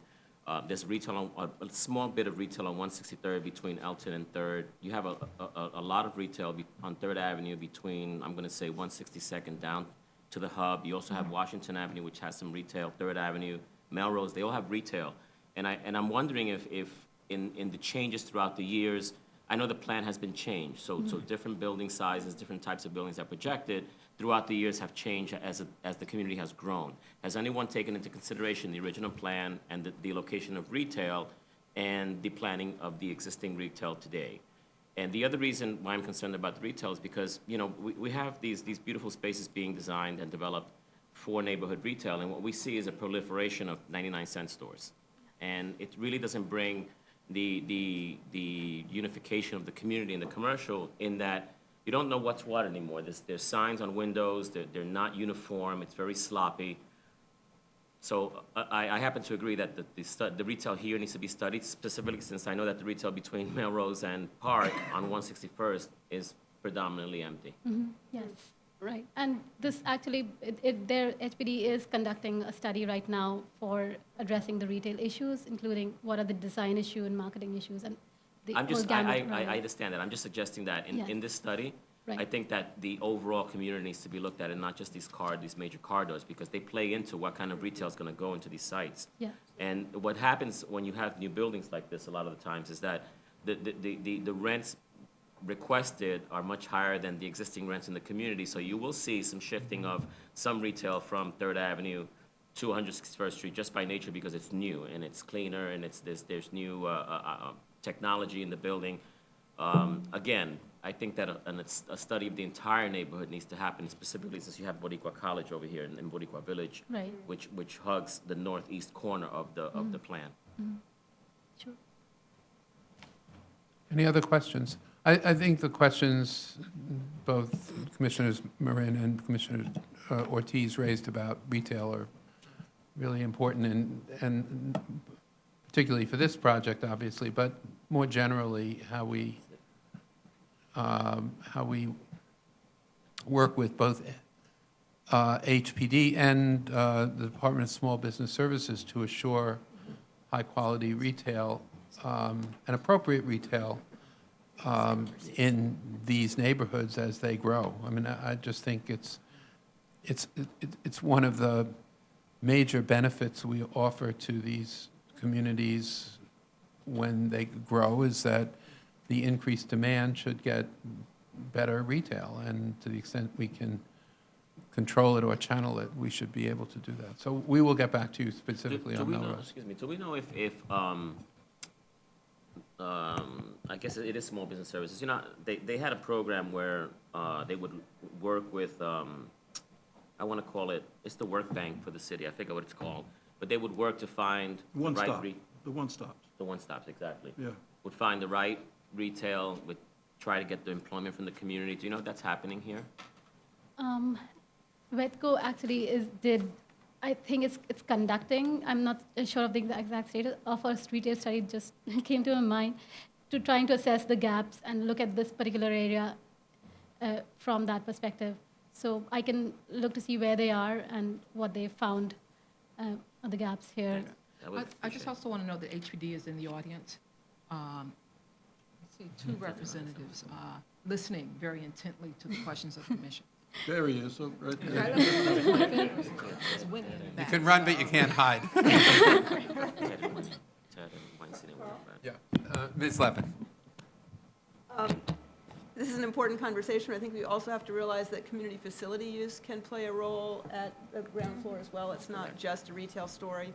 There's retail a small bit of retail on 163rd between Elton and 3rd. You have a lot of retail on 3rd Avenue between, I'm going to say, 162nd down to the hub. You also have Washington Avenue, which has some retail, 3rd Avenue, Melrose, they all have retail. And I'm wondering if in the changes throughout the years, I know the plan has been changed, so different building sizes, different types of buildings are projected throughout the years have changed as the community has grown. Has anyone taken into consideration the original plan and the location of retail and the planning of the existing retail today? And the other reason why I'm concerned about the retail is because, you know, we have these beautiful spaces being designed and developed for neighborhood retail, and what we see is a proliferation of 99-cent stores. And it really doesn't bring the unification of the community and the commercial in that you don't know what's what anymore. There's signs on windows, they're not uniform, it's very sloppy. So I happen to agree that the retail here needs to be studied, specifically since I know that the retail between Melrose and Park on 161st is predominantly empty. Yes, right. And this actually, their HPD is conducting a study right now for addressing the retail issues, including what are the design issue and marketing issues and the I'm just, whole gamut. I understand that. I'm just suggesting that Yeah. in this study, Right. I think that the overall community needs to be looked at and not just these major corridors, because they play into what kind of retail is going to go into these sites. Yeah. And what happens when you have new buildings like this a lot of the times is that the rents requested are much higher than the existing rents in the community. So you will see some shifting of some retail from 3rd Avenue to 161st Street just by nature because it's new and it's cleaner and there's new technology in the building. Again, I think that a study of the entire neighborhood needs to happen, specifically since you have Boricua College over here in Boricua Village, Right. which hugs the northeast corner of the plan. Sure. Any other questions? I think the questions both Commissioners Marin and Commissioner Ortiz raised about retail are really important, and particularly for this project, obviously, but more generally, how we work with both HPD and the Department of Small Business Services to assure high-quality retail and appropriate retail in these neighborhoods as they grow. I mean, I just think it's one of the major benefits we offer to these communities when they grow is that the increased demand should get better retail, and to the extent we can control it or channel it, we should be able to do that. So we will get back to you specifically on Melrose. Do we know if I guess it is small business services. You know, they had a program where they would work with, I want to call it, it's the work bank for the city. I forget what it's called. but they would work to find the One right stop, the one stops, the one stops, exactly. yeah. Would find the right retail, would try to get the employment from the community. Do you know if that's happening here? Vetco actually I think it's conducting, I'm not sure of the exact status of a retail study, just came to my mind, to trying to assess the gaps and look at this particular area from that perspective. So I can look to see where they are and what they found are the gaps here. That would I just also want to know that HPD is in the audience. I see two representatives listening very intently to the questions of the commission. There he is, so, right there. You can run, but you can't hide. Ted and Weinstein and Wilfred. Yeah. Ms. Levin? This is an important conversation. I think we also have to realize that community facility use can play a role at the ground floor as well. It's not just a retail story.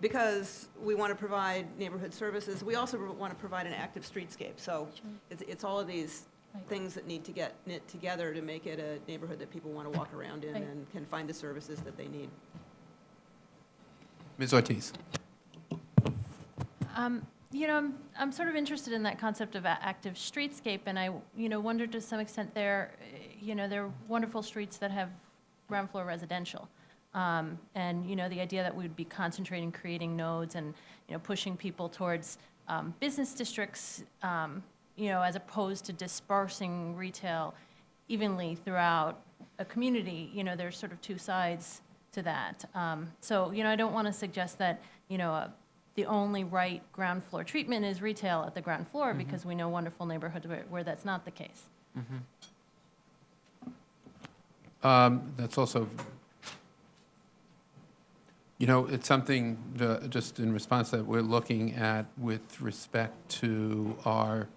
Because we want to provide neighborhood services, we also want to provide an active streetscape. So it's all of these things that need to get knit together to make it a neighborhood that people want to walk around in and can find the services that they need. Ms. Ortiz? You know, I'm sort of interested in that concept of active streetscape, and I, wonder to some extent there are wonderful streets that have ground floor residential. And, the idea that we would be concentrating, creating nodes and, pushing people towards business districts, as opposed to dispersing retail evenly throughout a community, there's sort of two sides to that. So, I don't want to suggest that, the only right ground floor treatment is retail at the ground floor, because we know wonderful neighborhoods where that's not the case. That's also, it's something, just in response that we're looking at with respect to our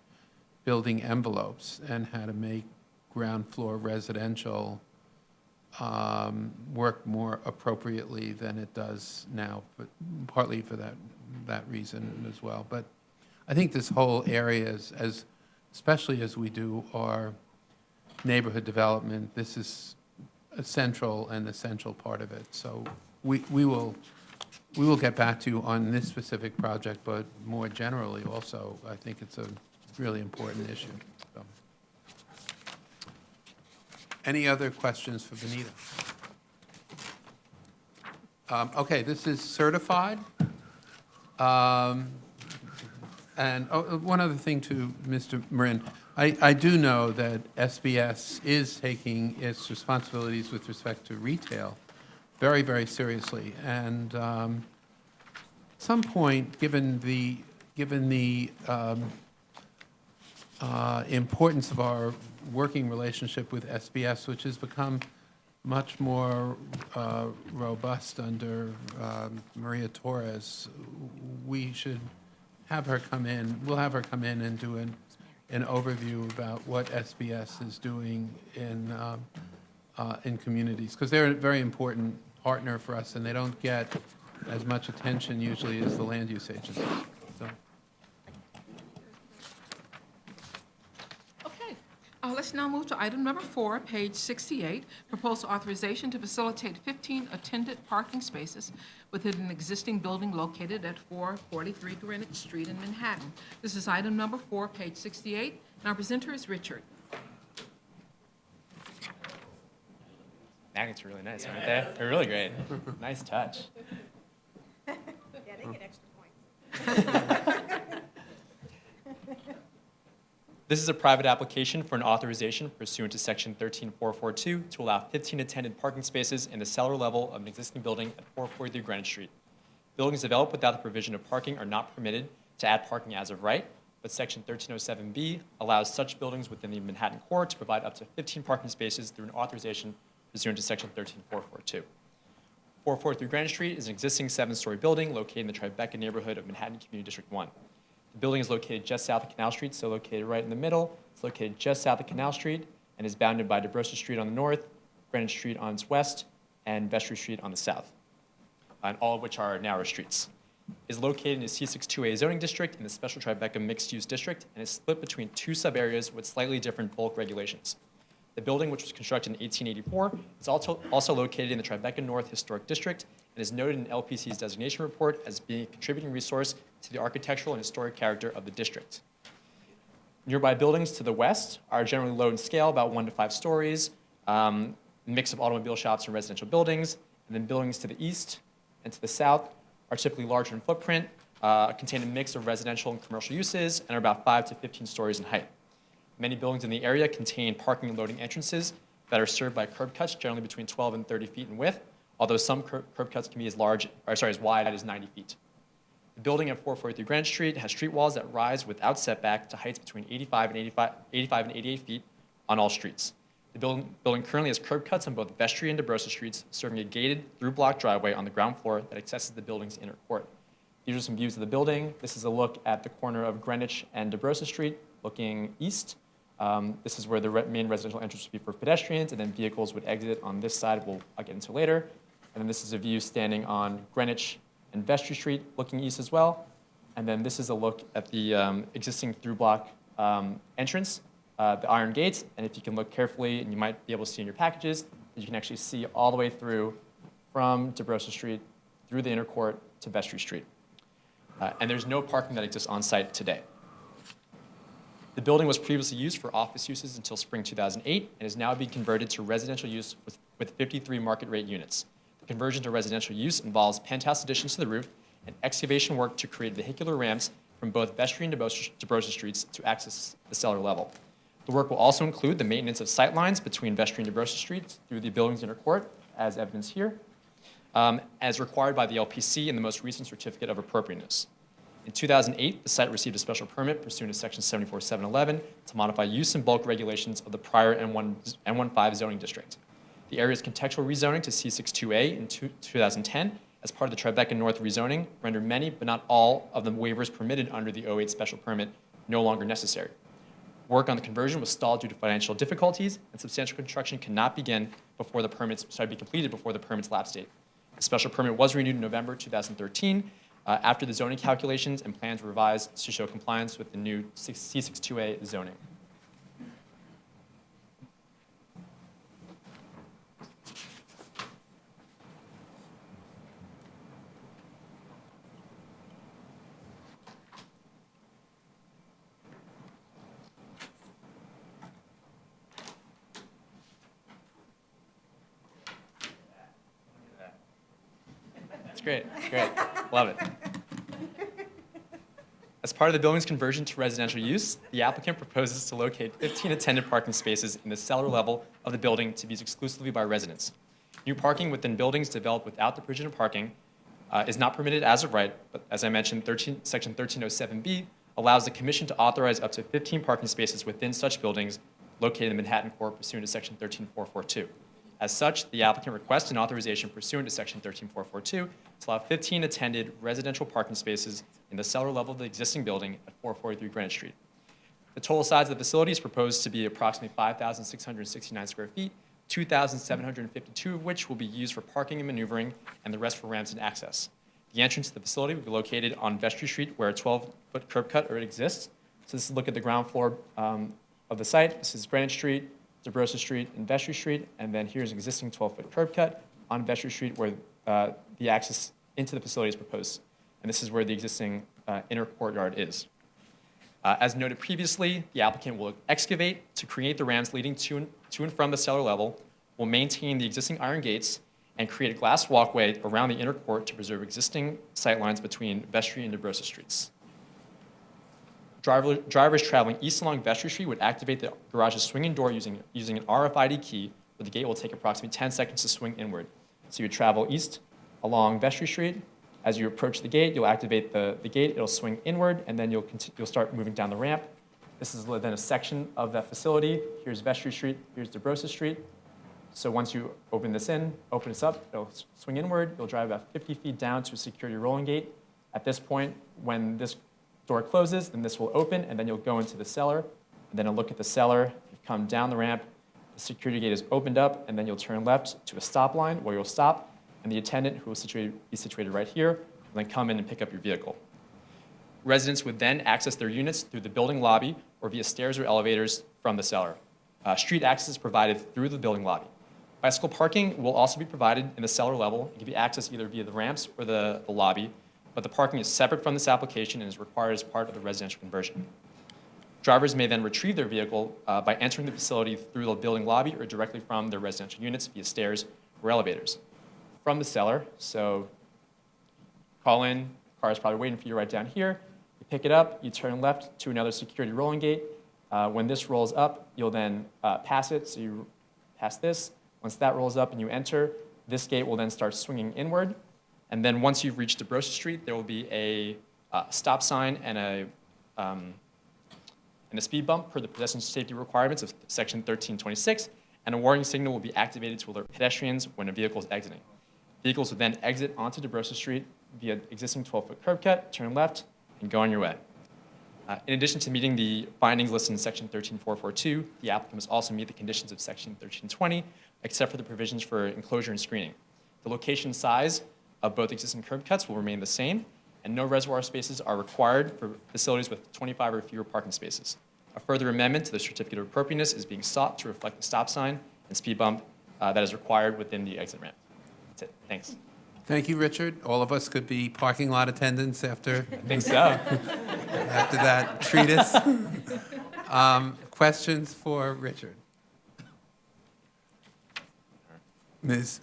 building envelopes and how to make ground floor residential work more appropriately than it does now, but partly for that reason as well. But I think this whole area, especially as we do our neighborhood development, this is an essential part of it. So we will get back to you on this specific project, but more generally also, I think it's a really important issue. So. Any other questions for Benita? Okay, this is certified. And one other thing to Mr. Marin, I do know that SBS is taking its responsibilities with respect to retail very, very seriously. And at some point, given the importance of our working relationship with SBS, which has become much more robust under Maria Torres, we should have her come in. We'll have her come in and do an overview about what SBS is doing in communities, because they're a very important partner for us, and they don't get as much attention usually as the land use agencies. So. Let's now move to item number 4, page 68, proposed authorization to facilitate 15 attended parking spaces within an existing building located at 443 Greenwich Street in Manhattan. This is item number 4, page 68, and our presenter is Richard. Magnets are really nice, aren't they? They're really great. Nice touch. Yeah, they get extra points. This is a private application for an authorization pursuant to Section 13442 to allow 15 attended parking spaces in the cellar level of an existing building at 443 Greenwich Street. Buildings developed without the provision of parking are not permitted to add parking as of right, but Section 1307B allows such buildings within the Manhattan core to provide up to 15 parking spaces through an authorization pursuant to Section 13442. 443 Greenwich Street is an existing 7-story building located in the Tribeca neighborhood of Manhattan Community District 1. The building is located just south of Canal Street, so located right in the middle. It's located just south of Canal Street and is bounded by DeBrosa Street on the north, Greenwich Street on its west, and Vestry Street on the south, and all of which are narrow streets. It is located in the C62A zoning district in the Special Tribeca Mixed Use District and is split between two sub-areas with slightly different bulk regulations. The building, which was constructed in 1884, is also located in the Tribeca North Historic District and is noted in LPC's designation report as being a contributing resource to the architectural and historic character of the district. Nearby buildings to the west are generally low in scale, about 1 to 5 stories, mix of automobile shops and residential buildings, and then buildings to the east and to the south are typically larger in footprint, contain a mix of residential and commercial uses, and are about 5 to 15 stories in height. Many buildings in the area contain parking and loading entrances that are served by curb cuts, generally between 12 and 30 feet in width, although some curb cuts can be as wide as 90 feet. The building at 443 Greenwich Street has street walls that rise without setback to heights between 85 and 88 feet on all streets. The building currently has curb cuts on both Vestry and DeBrosa Streets, serving a gated through-block driveway on the ground floor that accesses the building's inner court. These are some views of the building. This is a look at the corner of Greenwich and DeBrosa Street, looking east. This is where the main residential entrance would be for pedestrians, and then vehicles would exit on this side, I'll get into later. And then this is a view standing on Greenwich and Vestry Street, looking east as well. And then this is a look at the existing through-block entrance, the iron gates. And if you can look carefully, and you might be able to see in your packages, that you can actually see all the way through from DeBrosa Street, through the inner court to Vestry Street. And there's no parking that exists on site today. The building was previously used for office uses until spring 2008 and is now being converted to residential use with 53 market rate units. The conversion to residential use involves penthouse additions to the roof and excavation work to create vehicular ramps from both Vestry and DeBrosa Streets to access the cellar level. The work will also include the maintenance of sight lines between Vestry and DeBrosa Streets through the building's inner court, as evidenced here, as required by the LPC in the most recent certificate of appropriateness. In 2008, the site received a special permit pursuant to Section 74-711 to modify use and bulk regulations of the prior N15 zoning district. The area's contextual rezoning to C62A in 2010 as part of the Tribeca North rezoning rendered many, but not all, of the waivers permitted under the 08 special permit no longer necessary. Work on the conversion was stalled due to financial difficulties, and substantial construction cannot be completed before the permit's lapse date. The special permit was renewed in November 2013 after the zoning calculations and plans were revised to show compliance with the new C62A zoning. It's great, love it. As part of the building's conversion to residential use, the applicant proposes to locate 15 attendant parking spaces in the cellar level of the building to be used exclusively by residents. New parking within buildings developed without the provision of parking is not permitted as of right, but as I mentioned, Section 1307B allows the commission to authorize up to 15 parking spaces within such buildings located in the Manhattan core pursuant to Section 13442. As such, the applicant requests an authorization pursuant to Section 13442 to allow 15 attended residential parking spaces in the cellar level of the existing building at 443 Greenwich Street. The total size of the facility is proposed to be approximately 5,669 square feet, 2,752 of which will be used for parking and maneuvering, and the rest for ramps and access. The entrance to the facility will be located on Vestry Street, where a 12-foot curb cut already exists. So this is a look at the ground floor of the site. This is Greenwich Street, DeBrosa Street, and Vestry Street, and then here's an existing 12-foot curb cut on Vestry Street where the access into the facility is proposed. And this is where the existing inner courtyard is. As noted previously, the applicant will excavate to create the ramps leading to and from the cellar level, will maintain the existing iron gates, and create a glass walkway around the inner court to preserve existing sightlines between Vestry and DeBrosa Streets. Drivers traveling east along Vestry Street would activate the garage's swinging door using an RFID key, where the gate will take approximately 10 seconds to swing inward. So you would travel east along Vestry Street. As you approach the gate, you'll activate the gate, it'll swing inward, and then you'll start moving down the ramp. This is then a section of that facility. Here's Vestry Street, here's DeBrosa Street. So once you open this up, it'll swing inward. You'll drive about 50 feet down to a security rolling gate. At this point, when this door closes, then this will open, and then you'll go into the cellar, and then a look at the cellar. You've come down the ramp, the security gate is opened up, and then you'll turn left to a stop line where you'll stop, and the attendant, who will be situated right here, will then come in and pick up your vehicle. Residents would then access their units through the building lobby or via stairs or elevators from the cellar. Street access is provided through the building lobby. Bicycle parking will also be provided in the cellar level. It can be accessed either via the ramps or the lobby, but the parking is separate from this application and is required as part of the residential conversion. Drivers may then retrieve their vehicle by entering the facility through the building lobby or directly from their residential units via stairs or elevators. From the cellar, so call in, car is probably waiting for you right down here. You pick it up, you turn left to another security rolling gate. When this rolls up, you'll then pass it, so you pass this. Once that rolls up and you enter, this gate will then start swinging inward. And then once you've reached DeBrosa Street, there will be a stop sign and a speed bump per the pedestrian safety requirements of Section 1326, and a warning signal will be activated to alert pedestrians when a vehicle is exiting. Vehicles will then exit onto DeBrosa Street via existing 12-foot curb cut, turn left, and go on your way. In addition to meeting the findings listed in Section 13442, the applicant must also meet the conditions of Section 1320, except for the provisions for enclosure and screening. The location size of both existing curb cuts will remain the same, and no reservoir spaces are required for facilities with 25 or fewer parking spaces. A further amendment to the certificate of appropriateness is being sought to reflect the stop sign and speed bump that is required within the exit ramp. That's it. Thanks. Thank you, Richard. All of us could be parking lot attendants after, I think so. after that treatise. Questions for Richard? Ms.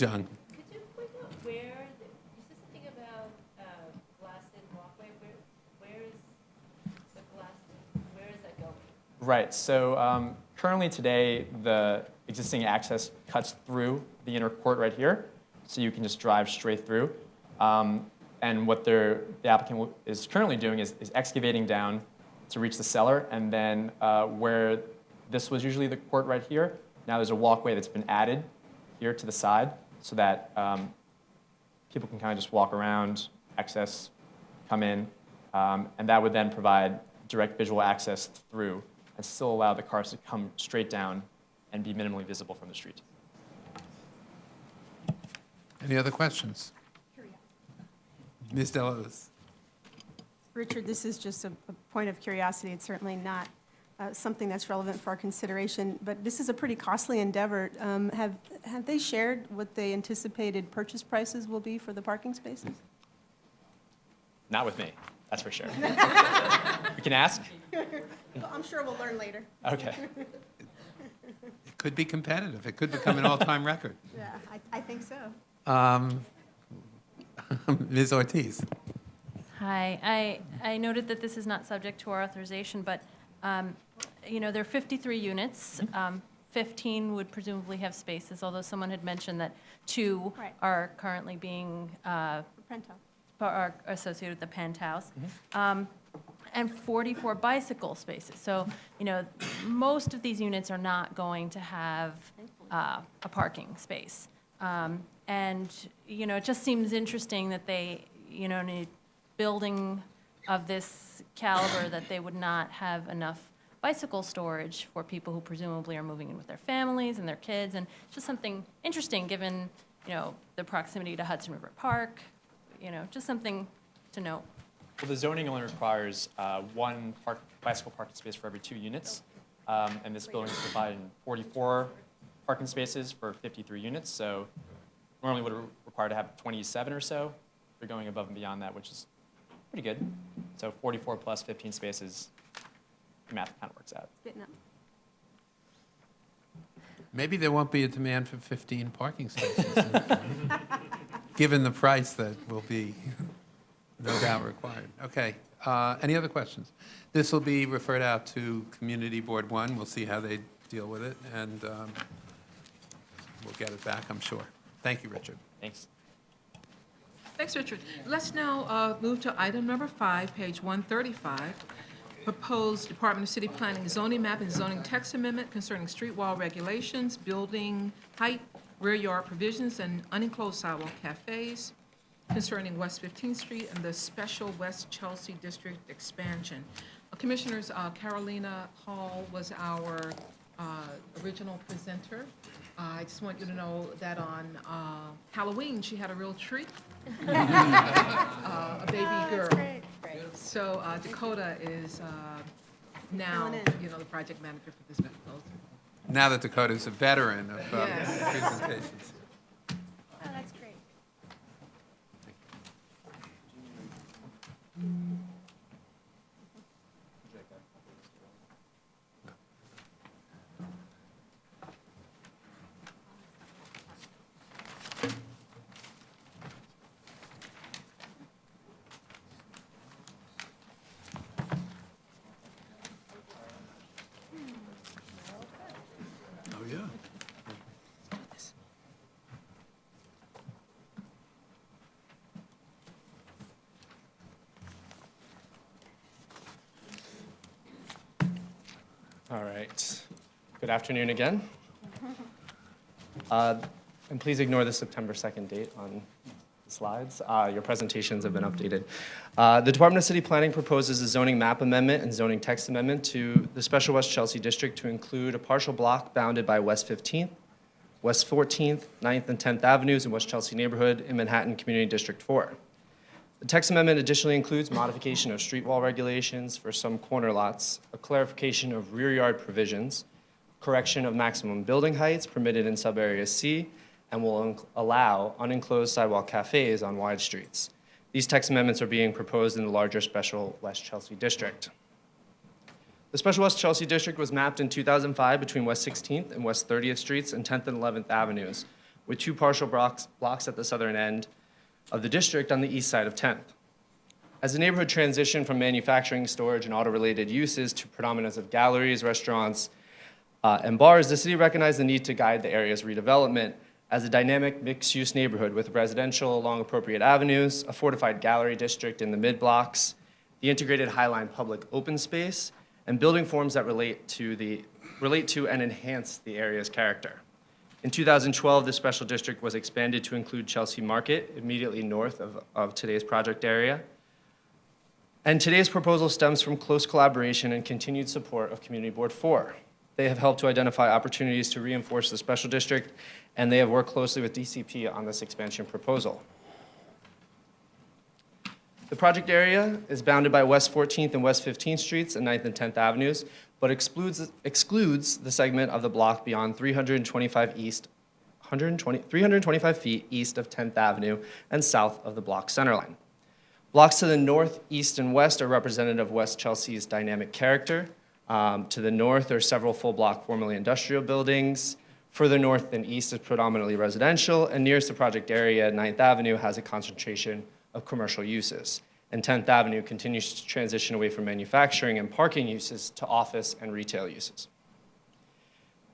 Young. Could you point out where, you said something about blasted walkway, where is the blasted, where is that going? Right. So currently today, the existing access cuts through the inner court right here, so you can just drive straight through. And what the applicant is currently doing is excavating down to reach the cellar, and then where this was usually the court right here, now there's a walkway that's been added here to the side so that people can kind of just walk around, access, come in, and that would then provide direct visual access through and still allow the cars to come straight down and be minimally visible from the street. Any other questions? Ms. Delos. Richard, this is just a point of curiosity. It's certainly not something that's relevant for our consideration, but this is a pretty costly endeavor. Have they shared what the anticipated purchase prices will be for the parking spaces? Not with me, that's for sure. We can ask? Well, I'm sure we'll learn later. Okay. It could be competitive. It could become an all-time record. Yeah, I think so. Ms. Ortiz. Hi, I noted that this is not subject to our authorization, but, there are 53 units. 15 would presumably have spaces, although someone had mentioned that 2 Right. are currently being, Penthouse. are associated with the penthouse. And 44 bicycle spaces. So, most of these units are not going to have a parking space. And, it just seems interesting that they, in a building of this caliber, that they would not have enough bicycle storage for people who presumably are moving in with their families and their kids. And just something interesting, given, the proximity to Hudson River Park, just something to note. Well, the zoning only requires one bicycle parking space for every 2 units. And this building is providing 44 parking spaces for 53 units. So normally would require to have 27 or so. They're going above and beyond that, which is pretty good. So 44 plus 15 spaces, the math kind of works out. Getting up. Maybe there won't be a demand for 15 parking spaces, given the price that will be no doubt required. Okay, any other questions? This will be referred out to Community Board 1. We'll see how they deal with it, and we'll get it back, I'm sure. Thank you, Richard. Thanks. Thanks, Richard. Let's now move to item number 5, page 135, proposed Department of City Planning zoning map and zoning text amendment concerning street wall regulations, building height, rear yard provisions, and unenclosed sidewalk cafes concerning West 15th Street and the special West Chelsea District expansion. Commissioners, Carolina Hall was our original presenter. I just want you to know that on Halloween, she had a real treat, a baby girl. So Dakota is now, Filling in. the project manager for this proposal. Now that Dakota's a veteran of Yes. presentations. Oh, that's great. Oh, yeah. All right. Good afternoon again. And please ignore the September 2nd date on the slides. Your presentations have been updated. The Department of City Planning proposes a zoning map amendment and zoning text amendment to the Special West Chelsea District to include a partial block bounded by West 15th, West 14th, 9th, and 10th Avenues in West Chelsea neighborhood in Manhattan Community District 4. The text amendment additionally includes modification of street wall regulations for some corner lots, a clarification of rear yard provisions, correction of maximum building heights permitted in subarea C, and will allow unenclosed sidewalk cafes on wide streets. These text amendments are being proposed in the larger Special West Chelsea District. The Special West Chelsea District was mapped in 2005 between West 16th and West 30th Streets and 10th and 11th Avenues, with two partial blocks at the southern end of the district on the east side of 10th. As the neighborhood transitioned from manufacturing, storage, and auto-related uses to predominance of galleries, restaurants, and bars, the city recognized the need to guide the area's redevelopment as a dynamic mixed-use neighborhood with residential along appropriate avenues, a fortified gallery district in the mid-blocks, the integrated Highline public open space, and building forms that relate to and enhance the area's character. In 2012, the special district was expanded to include Chelsea Market, immediately north of today's project area. And today's proposal stems from close collaboration and continued support of Community Board 4. They have helped to identify opportunities to reinforce the special district, and they have worked closely with DCP on this expansion proposal. The project area is bounded by West 14th and West 15th Streets and 9th and 10th Avenues, but excludes the segment of the block beyond 325 feet east of 10th Avenue and south of the block centerline. Blocks to the north, east, and west are representative of West Chelsea's dynamic character. To the north are several full-block formerly industrial buildings. Further north and east is predominantly residential, and nearest the project area, 9th Avenue has a concentration of commercial uses. And 10th Avenue continues to transition away from manufacturing and parking uses to office and retail uses.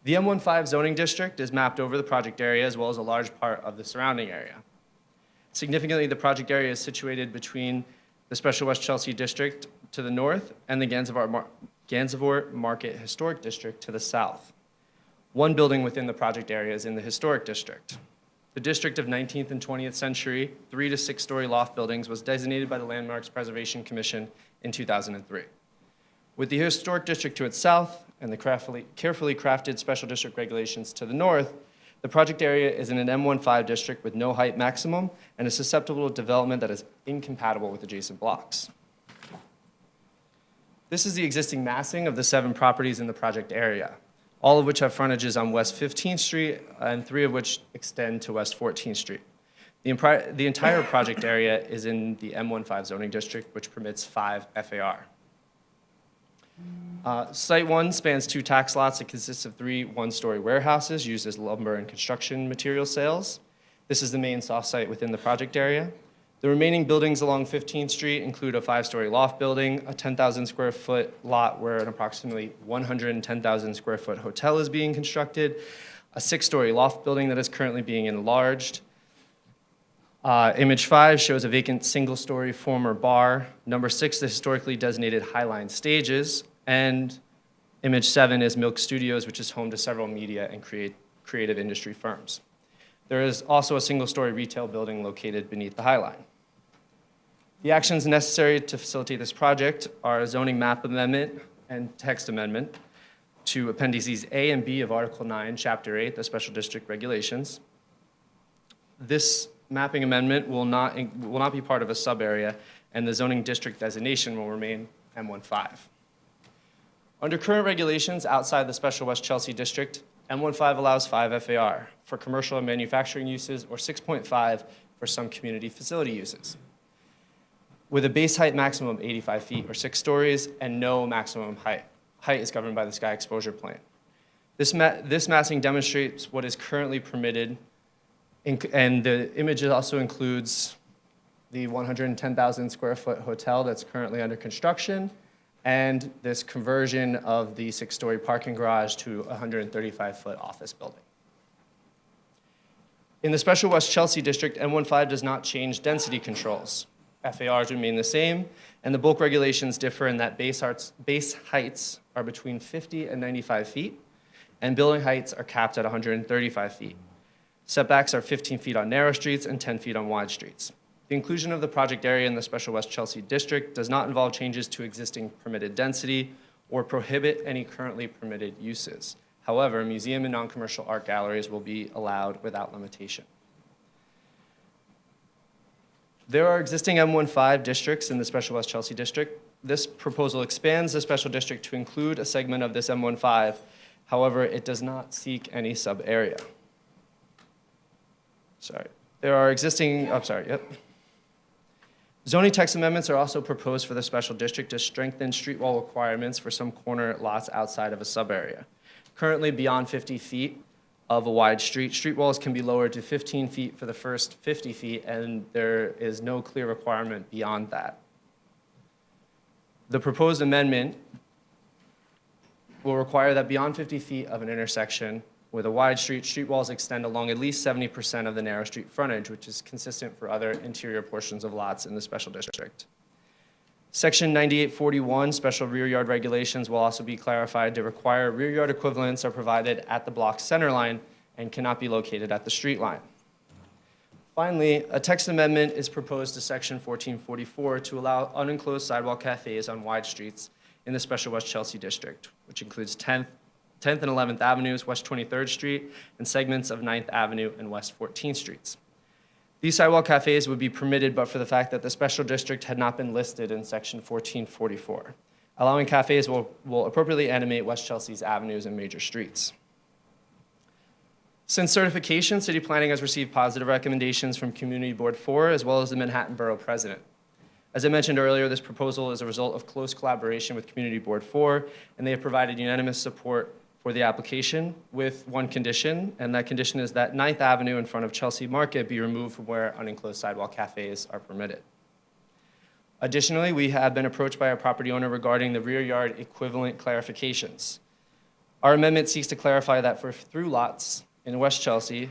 The M15 zoning district is mapped over the project area as well as a large part of the surrounding area. Significantly, the project area is situated between the Special West Chelsea District to the north and the Gansevoort Market Historic District to the south. One building within the project area is in the Historic District. The district of 19th and 20th century 3- to 6-story loft buildings was designated by the Landmarks Preservation Commission in 2003. With the Historic District to its south and the carefully crafted special district regulations to the north, the project area is in an M15 district with no height maximum and is susceptible to development that is incompatible with adjacent blocks. This is the existing massing of the 7 properties in the project area, all of which have frontages on West 15th Street and 3 of which extend to West 14th Street. The entire project area is in the M15 zoning district, which permits 5 FAR. Site 1 spans 2 tax lots. It consists of 3 one-story warehouses used as lumber and construction material sales. This is the main soft site within the project area. The remaining buildings along 15th Street include a 5-story loft building, a 10,000 square foot lot where an approximately 110,000 square foot hotel is being constructed, a 6-story loft building that is currently being enlarged. Image 5 shows a vacant single-story former bar. Number 6, the historically designated Highline Stages. And image 7 is Milk Studios, which is home to several media and creative industry firms. There is also a single-story retail building located beneath the Highline. The actions necessary to facilitate this project are a zoning map amendment and text amendment to Appendices A and B of Article 9, Chapter 8, the Special District Regulations. This mapping amendment will not be part of a sub-area, and the zoning district designation will remain M15. Under current regulations outside the Special West Chelsea District, M15 allows 5 FAR for commercial and manufacturing uses, or 6.5 for some community facility uses, with a base height maximum of 85 feet or 6 stories and no maximum height. Height is governed by the sky exposure plan. This massing demonstrates what is currently permitted, and the image also includes the 110,000 square foot hotel that's currently under construction, and this conversion of the 6-story parking garage to a 135-foot office building. In the Special West Chelsea District, M15 does not change density controls. FARs remain the same, and the bulk regulations differ in that base heights are between 50 and 95 feet, and building heights are capped at 135 feet. Setbacks are 15 feet on narrow streets and 10 feet on wide streets. The inclusion of the project area in the Special West Chelsea District does not involve changes to existing permitted density or prohibit any currently permitted uses. However, museum and non-commercial art galleries will be allowed without limitation. There are existing M15 districts in the Special West Chelsea District. This proposal expands the special district to include a segment of this M15. However, it does not seek any sub-area. There are existing, Zoning text amendments are also proposed for the special district to strengthen street wall requirements for some corner lots outside of a sub-area. Currently, beyond 50 feet of a wide street walls can be lowered to 15 feet for the first 50 feet, and there is no clear requirement beyond that. The proposed amendment will require that beyond 50 feet of an intersection with a wide street walls extend along at least 70% of the narrow street frontage, which is consistent for other interior portions of lots in the special district. Section 9841, special rear yard regulations, will also be clarified to require rear yard equivalents are provided at the block center line and cannot be located at the street line. Finally, a text amendment is proposed to section 1444 to allow unenclosed sidewalk cafes on wide streets in the Special West Chelsea District, which includes 10th and 11th Avenues, West 23rd Street, and segments of 9th Avenue and West 14th Streets. These sidewalk cafes would be permitted but for the fact that the special district had not been listed in section 1444. Allowing cafes will appropriately animate West Chelsea's avenues and major streets. Since certification, City Planning has received positive recommendations from Community Board 4 as well as the Manhattan Borough President. As I mentioned earlier, this proposal is a result of close collaboration with Community Board 4, and they have provided unanimous support for the application with one condition, and that condition is that 9th Avenue in front of Chelsea Market be removed from where unenclosed sidewalk cafes are permitted. Additionally, we have been approached by a property owner regarding the rear yard equivalent clarifications. Our amendment seeks to clarify that for through lots in West Chelsea,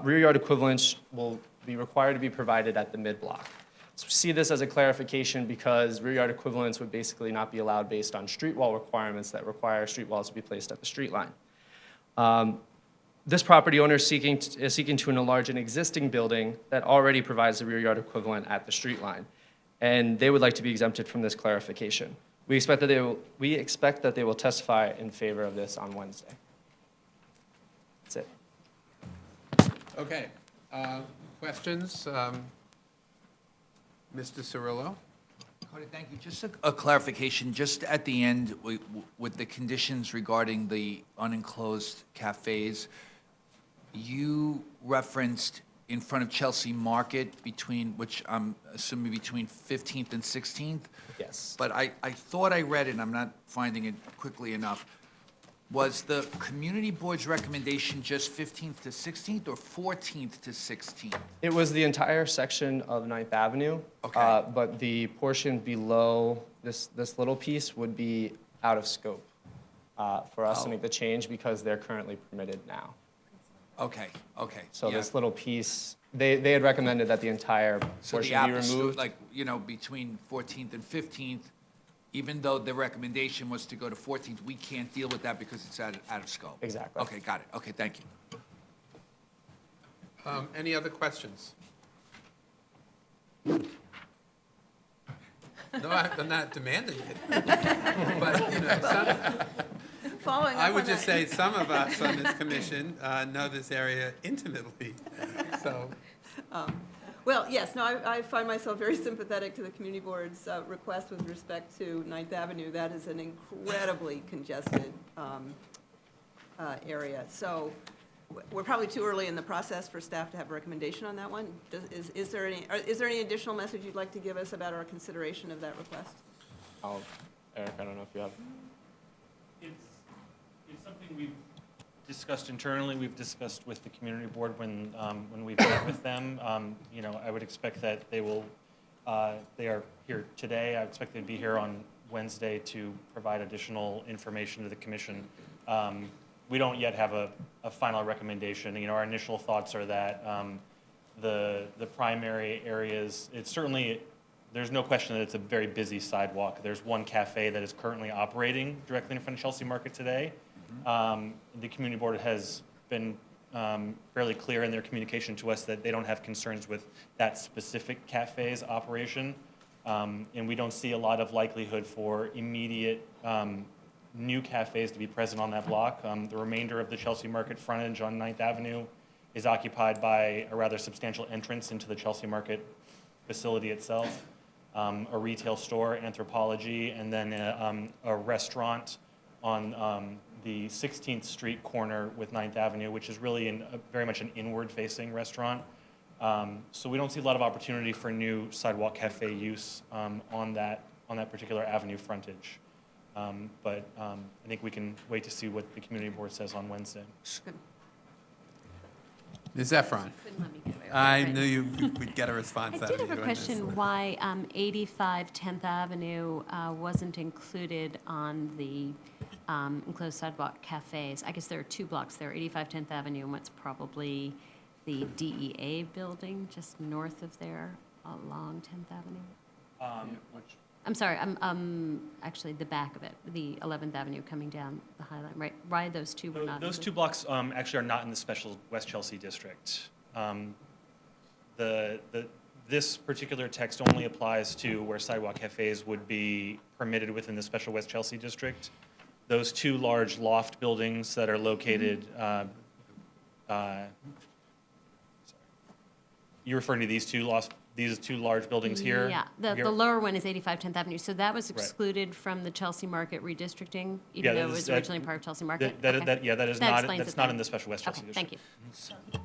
rear yard equivalents will be required to be provided at the mid-block. So we see this as a clarification because rear yard equivalents would basically not be allowed based on street wall requirements that require street walls to be placed at the street line. This property owner is seeking to enlarge an existing building that already provides the rear yard equivalent at the street line, and they would like to be exempted from this clarification. We expect that they will testify in favor of this on Wednesday. That's it. Okay. Questions? Mr. Cirillo? Cody, thank you. Just a clarification, just at the end, with the conditions regarding the unenclosed cafes, you referenced in front of Chelsea Market which I'm assuming between 15th and 16th? Yes. But I thought I read it, and I'm not finding it quickly enough. Was the community board's recommendation just 15th to 16th or 14th to 16th? It was the entire section of 9th Avenue. Okay. But the portion below this little piece would be out of scope for us to make the change because they're currently permitted now. Okay. So yeah. this little piece, they had recommended that the entire So portion the be removed. between 14th and 15th, even though the recommendation was to go to 14th, we can't deal with that because it's out of scope. Exactly. Okay, got it. Okay, thank you. Any other questions? No, I'm not demanding it. But, Following up I would on just that- say some of us on this commission know this area intimately, so. Well, yes, no, I find myself very sympathetic to the community board's request with respect to Ninth Avenue. That is an incredibly congested area. So we're probably too early in the process for staff to have a recommendation on that one. Is there any additional message you'd like to give us about our consideration of that request? Eric, I don't know if you have. It's something we've discussed internally, we've discussed with the community board when we've met with them. You know, I would expect that they will, they are here today. I expect they'd be here on Wednesday to provide additional information to the commission. We don't yet have a final recommendation. You know, our initial thoughts are that the primary areas, it's certainly, there's no question that it's a very busy sidewalk. There's one cafe that is currently operating directly in front of Chelsea Market today. The community board has been fairly clear in their communication to us that they don't have concerns with that specific cafe's operation. And we don't see a lot of likelihood for immediate new cafes to be present on that block. The remainder of the Chelsea Market frontage on 9th Avenue is occupied by a rather substantial entrance into the Chelsea Market facility itself, a retail store, Anthropology, and then a restaurant on the 16th Street corner with 9th Avenue, which is really very much an inward-facing restaurant. So we don't see a lot of opportunity for new sidewalk cafe use on that particular avenue frontage. But I think we can wait to see what the community board says on Wednesday. Ms. Efron, Couldn't let me get away with it, I right? knew you would get a response I out of did you have a on this. question why 85 10th Avenue wasn't included on the enclosed sidewalk cafes. I guess there are two blocks there, 85 10th Avenue and what's probably the DEA building just north of there along 10th Avenue. I'm sorry, actually the back of it, the 11th Avenue coming down the High Line, right? Why those two were not Those included? two blocks actually are not in the special West Chelsea district. This particular text only applies to where sidewalk cafes would be permitted within the special West Chelsea district. Those two large loft buildings that are located, you're referring to these two large buildings here? Yeah, Here? the lower one is 85 10th Avenue. So that was Right. excluded from the Chelsea Market redistricting, Yeah, even though that it is- was that- originally part of Chelsea Market? That Okay. is That not, explains that's it not then. in the special West Chelsea Okay, district. thank you.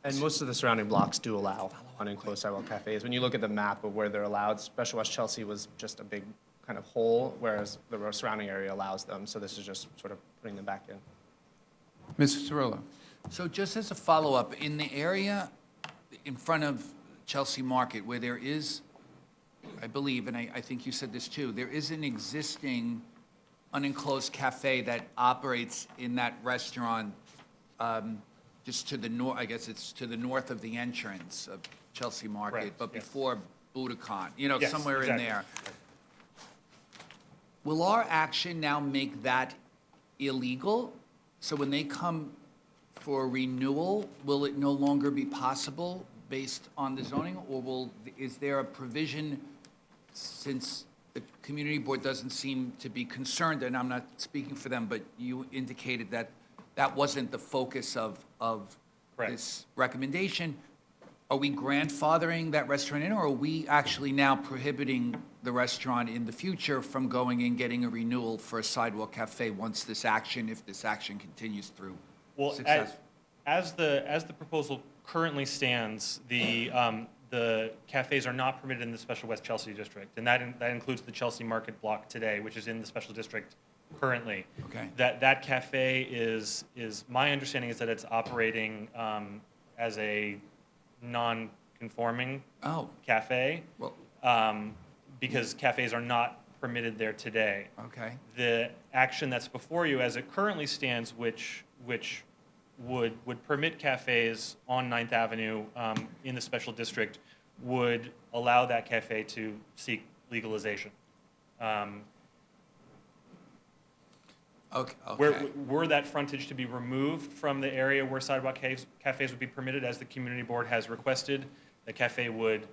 And most of the surrounding blocks do allow unenclosed sidewalk cafes. When you look at the map of where they're allowed, Special West Chelsea was just a big kind of hole, whereas the surrounding area allows them. So this is just sort of putting them back in. Mr. Cirillo. So just as a follow-up, in the area in front of Chelsea Market where there is, I believe, and I think you said this too, there is an existing unenclosed cafe that operates in that restaurant just to the north, I guess it's to the north of the entrance of Chelsea Market, Correct, but yes. before Budokan, Yes, somewhere in exactly. there. Will our action now make that illegal? So when they come for renewal, will it no longer be possible based on the zoning? Or is there a provision, since the community board doesn't seem to be concerned, and I'm not speaking for them, but you indicated that that wasn't the focus of Correct. this recommendation. Are we grandfathering that restaurant in, or are we actually now prohibiting the restaurant in the future from going and getting a renewal for a sidewalk cafe once this action, if this action continues through Well, success? as the proposal currently stands, the cafes are not permitted in the special West Chelsea district, and that includes the Chelsea Market block today, which is in the special district currently. Okay. That cafe is my understanding is that it's operating as a non-conforming Oh, cafe, well, because cafes are not permitted there today. okay. The action that's before you, as it currently stands, which would permit cafes on 9th Avenue in the special district, would allow that cafe to seek legalization. Okay, Were that frontage to be removed from the area where sidewalk cafes would be permitted, as the community board has requested, the cafe would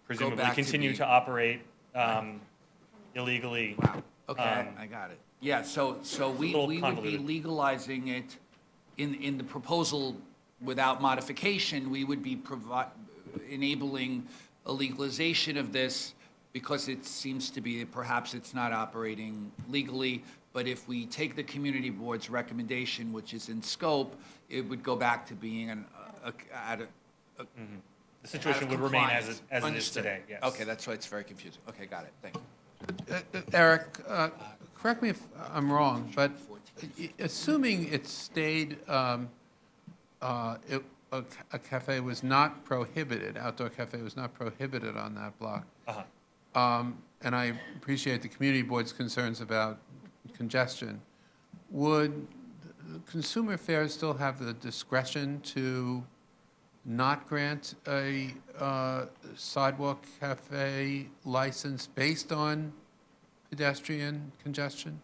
presumably back to continue be- to operate illegally. Wow, okay, I got it. Yeah, so we little would be convoluted. legalizing it in the proposal without modification, we would be enabling a legalization of this because it seems to be that perhaps it's not operating legally. But if we take the community board's recommendation, which is in scope, it would go back to being The situation would remain as it is Understood. today, yes. Okay, that's why it's very confusing. Okay, got it, thank you. Eric, correct me if I'm wrong, but assuming it stayed, a cafe was not prohibited, outdoor cafe was not prohibited on that block, and I appreciate the community board's concerns about congestion, would Consumer Affairs still have the discretion to not grant a sidewalk cafe license based on pedestrian congestion?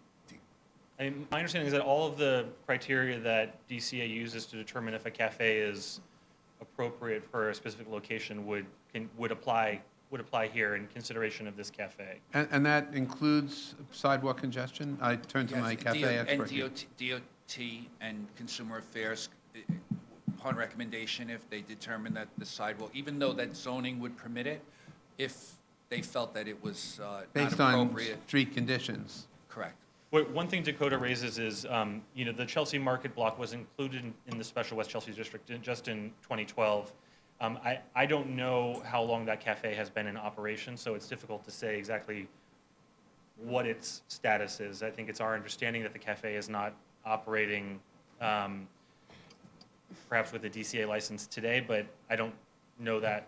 My understanding is that all of the criteria that DCA uses to determine if a cafe is appropriate for a specific location would apply here in consideration of this cafe. And that includes sidewalk congestion? I turn to my cafe expert here. And DOT and Consumer Affairs, upon recommendation, if they determine that the sidewalk, even though that zoning would permit it, if they felt that it was not Based on appropriate. street conditions? Correct. One thing Dakota raises is, the Chelsea Market block was included in the Special West Chelsea District just in 2012. I don't know how long that cafe has been in operation, so it's difficult to say exactly what its status is. I think it's our understanding that the cafe is not operating perhaps with a DCA license today, but I don't know that,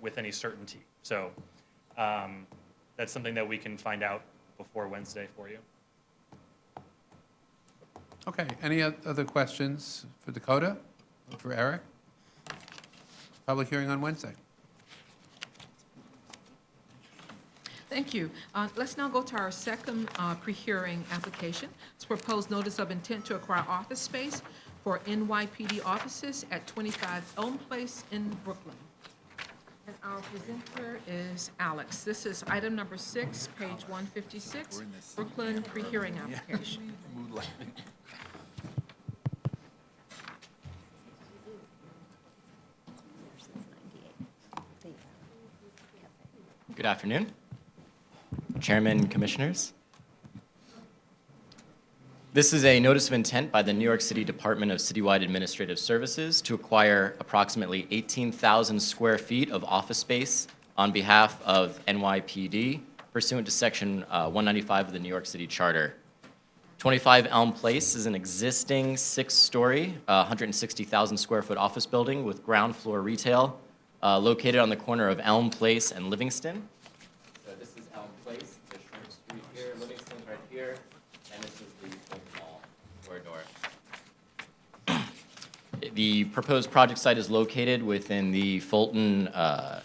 with any certainty. So that's something that we can find out before Wednesday for you. Okay, any other questions for Dakota, or for Eric? Public hearing on Wednesday. Thank you. Let's now go to our second pre-hearing application. It's proposed notice of intent to acquire office space for NYPD offices at 25 Elm Place in Brooklyn. And our presenter is Alex. This is item number 6, page 156, Brooklyn pre-hearing application. Good afternoon, Chairman, Commissioners. This is a notice of intent by the New York City Department of Citywide Administrative Services to acquire approximately 18,000 square feet of office space on behalf of NYPD pursuant to Section 195 of the New York City Charter. 25 Elm Place is an existing 6-story, 160,000 square foot office building with ground floor retail located on the corner of Elm Place and Livingston. So this is Elm Place, the Shrink Street here, Livingston's right here, and this is the Fulton Mall corridor. The proposed project site is located within the Fulton Mall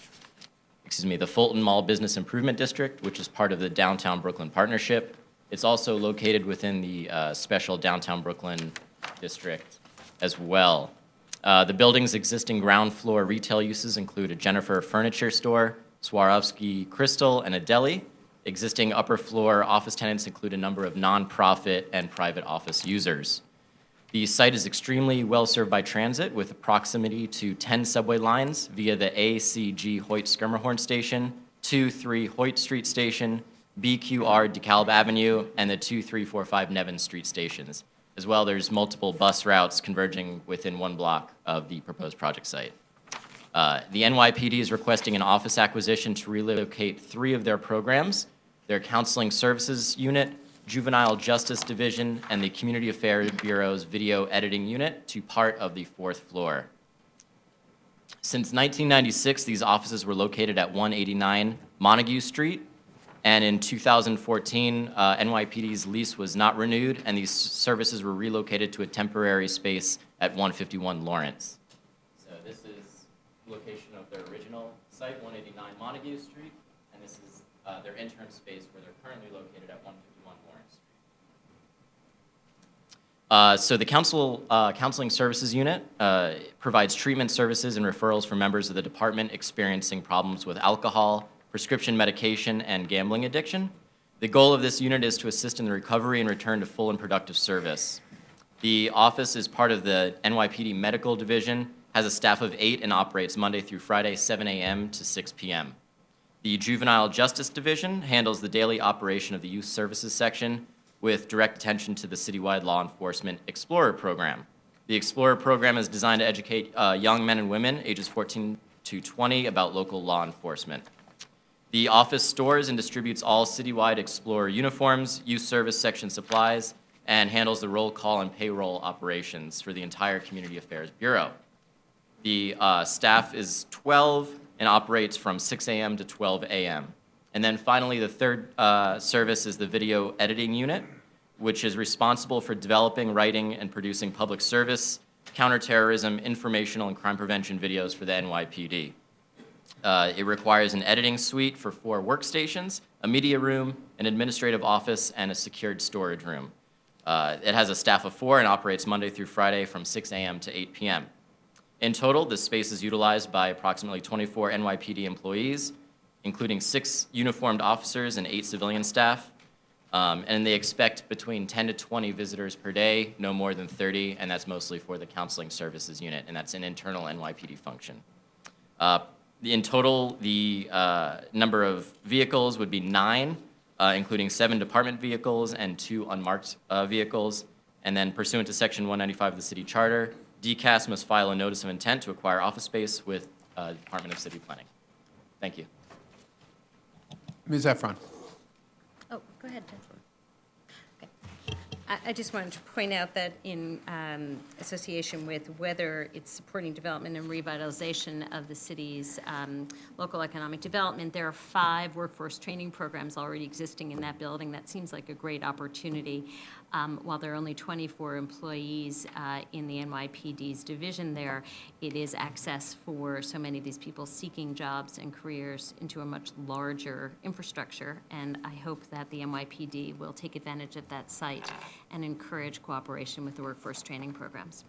Business Improvement District, which is part of the Downtown Brooklyn Partnership. It's also located within the special Downtown Brooklyn District as well. The building's existing ground floor retail uses include a Jennifer Furniture Store, Swarovski Crystal, and a deli. Existing upper floor office tenants include a number of nonprofit and private office users. The site is extremely well served by transit with proximity to 10 subway lines via the ACG Hoyt-Schermerhorn Station, 2-3 Hoyt Street Station, BQR DeKalb Avenue, and the 2-3-4-5 Nevin Street stations. As well, there's multiple bus routes converging within one block of the proposed project site. The NYPD is requesting an office acquisition to relocate 3 of their programs, their Counseling Services Unit, Juvenile Justice Division, and the Community Affairs Bureau's Video Editing Unit to part of the 4th floor. Since 1996, these offices were located at 189 Montague Street, and in 2014, NYPD's lease was not renewed, and these services were relocated to a temporary space at 151 Lawrence. So this is location of their original site, 189 Montague Street, and this is their interim space where they're currently located at 151 Lawrence Street. So the Counseling Services Unit provides treatment services and referrals for members of the department experiencing problems with alcohol, prescription medication, and gambling addiction. The goal of this unit is to assist in the recovery and return to full and productive service. The office is part of the NYPD Medical Division has a staff of 8 and operates Monday through Friday, 7 a.m. to 6 p.m. The Juvenile Justice Division handles the daily operation of the Youth Services section with direct attention to the citywide law enforcement Explorer program. The Explorer program is designed to educate young men and women ages 14 to 20 about local law enforcement. The office stores and distributes all citywide Explorer uniforms, youth service section supplies, and handles the roll call and payroll operations for the entire Community Affairs Bureau. The staff is 12 and operates from 6 a.m. to 12 a.m. And then finally, the third service is the video editing unit, which is responsible for developing, writing, and producing public service, counterterrorism, informational, and crime prevention videos for the NYPD. It requires an editing suite for 4 workstations, a media room, an administrative office, and a secured storage room. It has a staff of 4 and operates Monday through Friday from 6 a.m. to 8 p.m. In total, this space is utilized by approximately 24 NYPD employees, including 6 uniformed officers and 8 civilian staff. And they expect between 10 to 20 visitors per day, no more than 30, and that's mostly for the counseling services unit, and that's an internal NYPD function. In total, the number of vehicles would be 9, including 7 department vehicles and 2 unmarked vehicles. And then pursuant to Section 195 of the City Charter, DCAS must file a notice of intent to acquire office space with the Department of City Planning. Thank you. Ms. Efron. Oh, go ahead, Jennifer. I just wanted to point out that in association with whether it's supporting development and revitalization of the city's local economic development, there are 5 workforce training programs already existing in that building. That seems like a great opportunity. While there are only 24 employees in the NYPD's division there, it is access for so many of these people seeking jobs and careers into a much larger infrastructure. And I hope that the NYPD will take advantage of that site and encourage cooperation with the workforce training programs.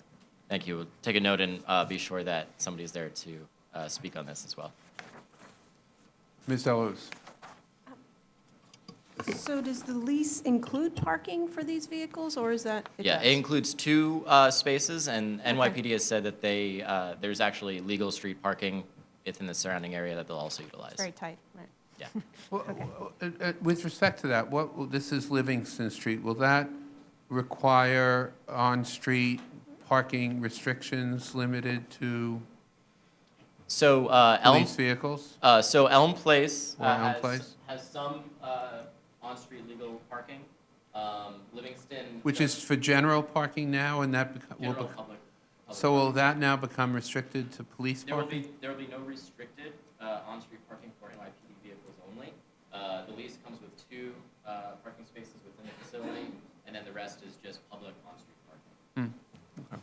Thank you. We'll take a note and be sure that somebody's there to speak on this as well. Ms. Deluz. So does the lease include parking for these vehicles, or is that? Yeah, does? it includes 2 spaces, and NYPD has said that they, there's actually legal street parking within the surrounding area that they'll also utilize. Very tight, right. Yeah. Well, with respect to that, this is Livingston Street. Will that require on-street parking restrictions limited to So police vehicles? So Elm Place, Or Elm Place? has some on-street legal parking. Livingston. Which is for general parking now, and that will General become... public So will that now become restricted to police There will parking? be no restricted on-street parking for NYPD vehicles only. The lease comes with 2 parking spaces within the facility, and then the rest is just public on-street parking. Okay.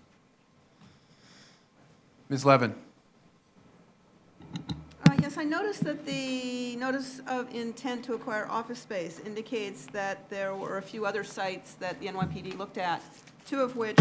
Ms. Levin? Yes, I noticed that the notice of intent to acquire office space indicates that there were a few other sites that the NYPD looked at, 2 of which,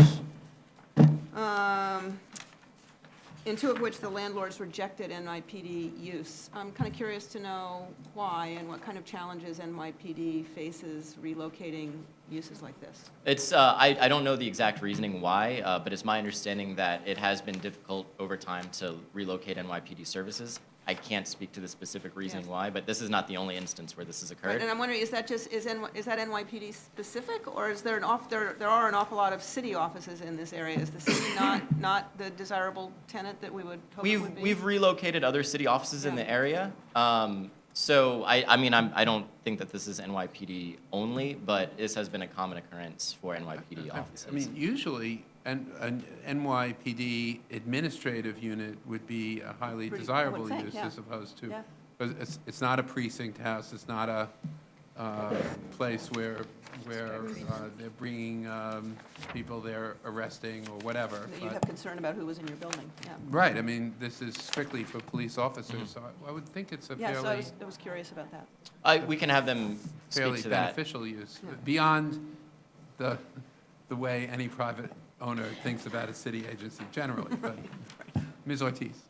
in 2 of which the landlords rejected NYPD use. I'm kind of curious to know why and what kind of challenges NYPD faces relocating uses like this. It's, I don't know the exact reasoning why, but it's my understanding that it has been difficult over time to relocate NYPD services. I can't speak to the specific reasoning Yes. why, but this is not the only instance where this has Right, occurred. and I'm wondering, is that just, is that NYPD specific, or is there there are an awful lot of city offices in this area? Is the city not the desirable tenant that we would hope it would be? We've relocated other city offices in Yeah. the area. So I mean, I don't think that this is NYPD only, but this has been a common occurrence for NYPD offices. I mean, usually, an NYPD administrative unit would be a highly Pretty- I desirable would think, use yeah. as opposed to, Yeah. because it's not a precinct house, it's not a place where they're bringing people they're arresting or whatever. That you but- have concern about who was in your building, yeah. Right, I mean, this is strictly for police officers, so I would think it's a Yeah, so fairly, I was curious about that. We can have them fairly speak to that. beneficial use, beyond the way any private owner thinks about a city agency generally, but, Ms. Ortiz.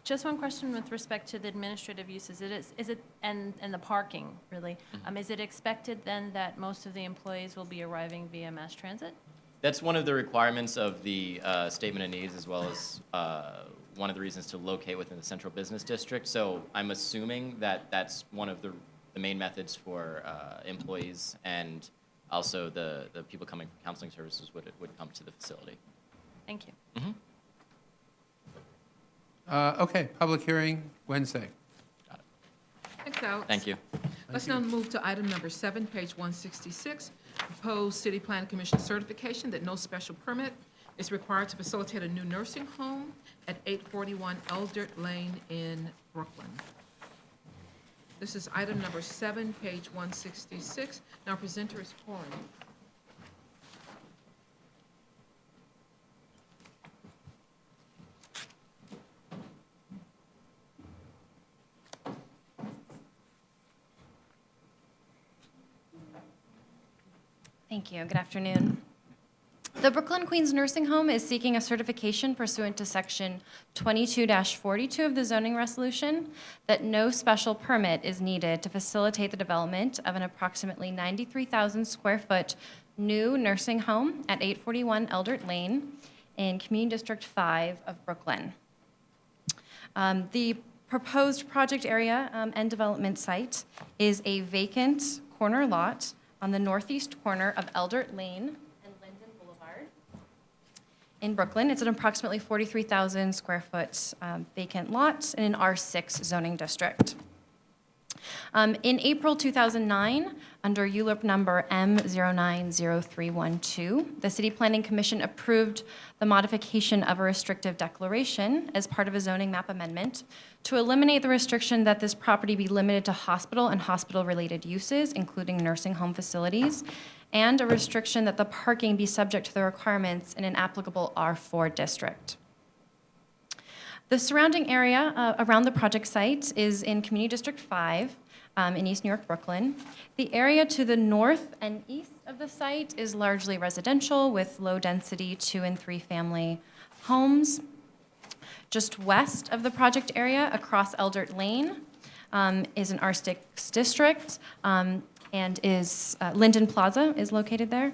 Just one question with respect to the administrative uses. Is it, and the parking, really. Is it expected then that most of the employees will be arriving via mass transit? That's one of the requirements of the statement of needs, as well as one of the reasons to locate within the central business district. So I'm assuming that that's one of the main methods for employees, and also the people coming from counseling services would come to the facility. Thank you. Okay, public hearing Wednesday. Thanks, Alex. Thank you. Let's now move to item number 7, page 166, proposed City Planning Commission certification that no special permit is required to facilitate a new nursing home at 841 Eldert Lane in Brooklyn. This is item number 7, page 166. Now, presenter is Corin. Thank you. Good afternoon. The Brooklyn Queens Nursing Home is seeking a certification pursuant to Section 22-42 of the zoning resolution that no special permit is needed to facilitate the development of an approximately 93,000 square foot new nursing home at 841 Eldert Lane in Community District 5 of Brooklyn. The proposed project area and development site is a vacant corner lot on the northeast corner of Eldert Lane and Linden Boulevard in Brooklyn. It's an approximately 43,000 square foot vacant lot in an R6 zoning district. In April 2009, under ULURP number M090312, the City Planning Commission approved the modification of a restrictive declaration as part of a zoning map amendment to eliminate the restriction that this property be limited to hospital and hospital-related uses, including nursing home facilities, and a restriction that the parking be subject to the requirements in an applicable R4 district. The surrounding area around the project site is in Community District 5 in East New York, Brooklyn. The area to the north and east of the site is largely residential with low-density 2- and 3-family homes. Just west of the project area, across Eldert Lane, is an R6 district, and is Linden Plaza is located there,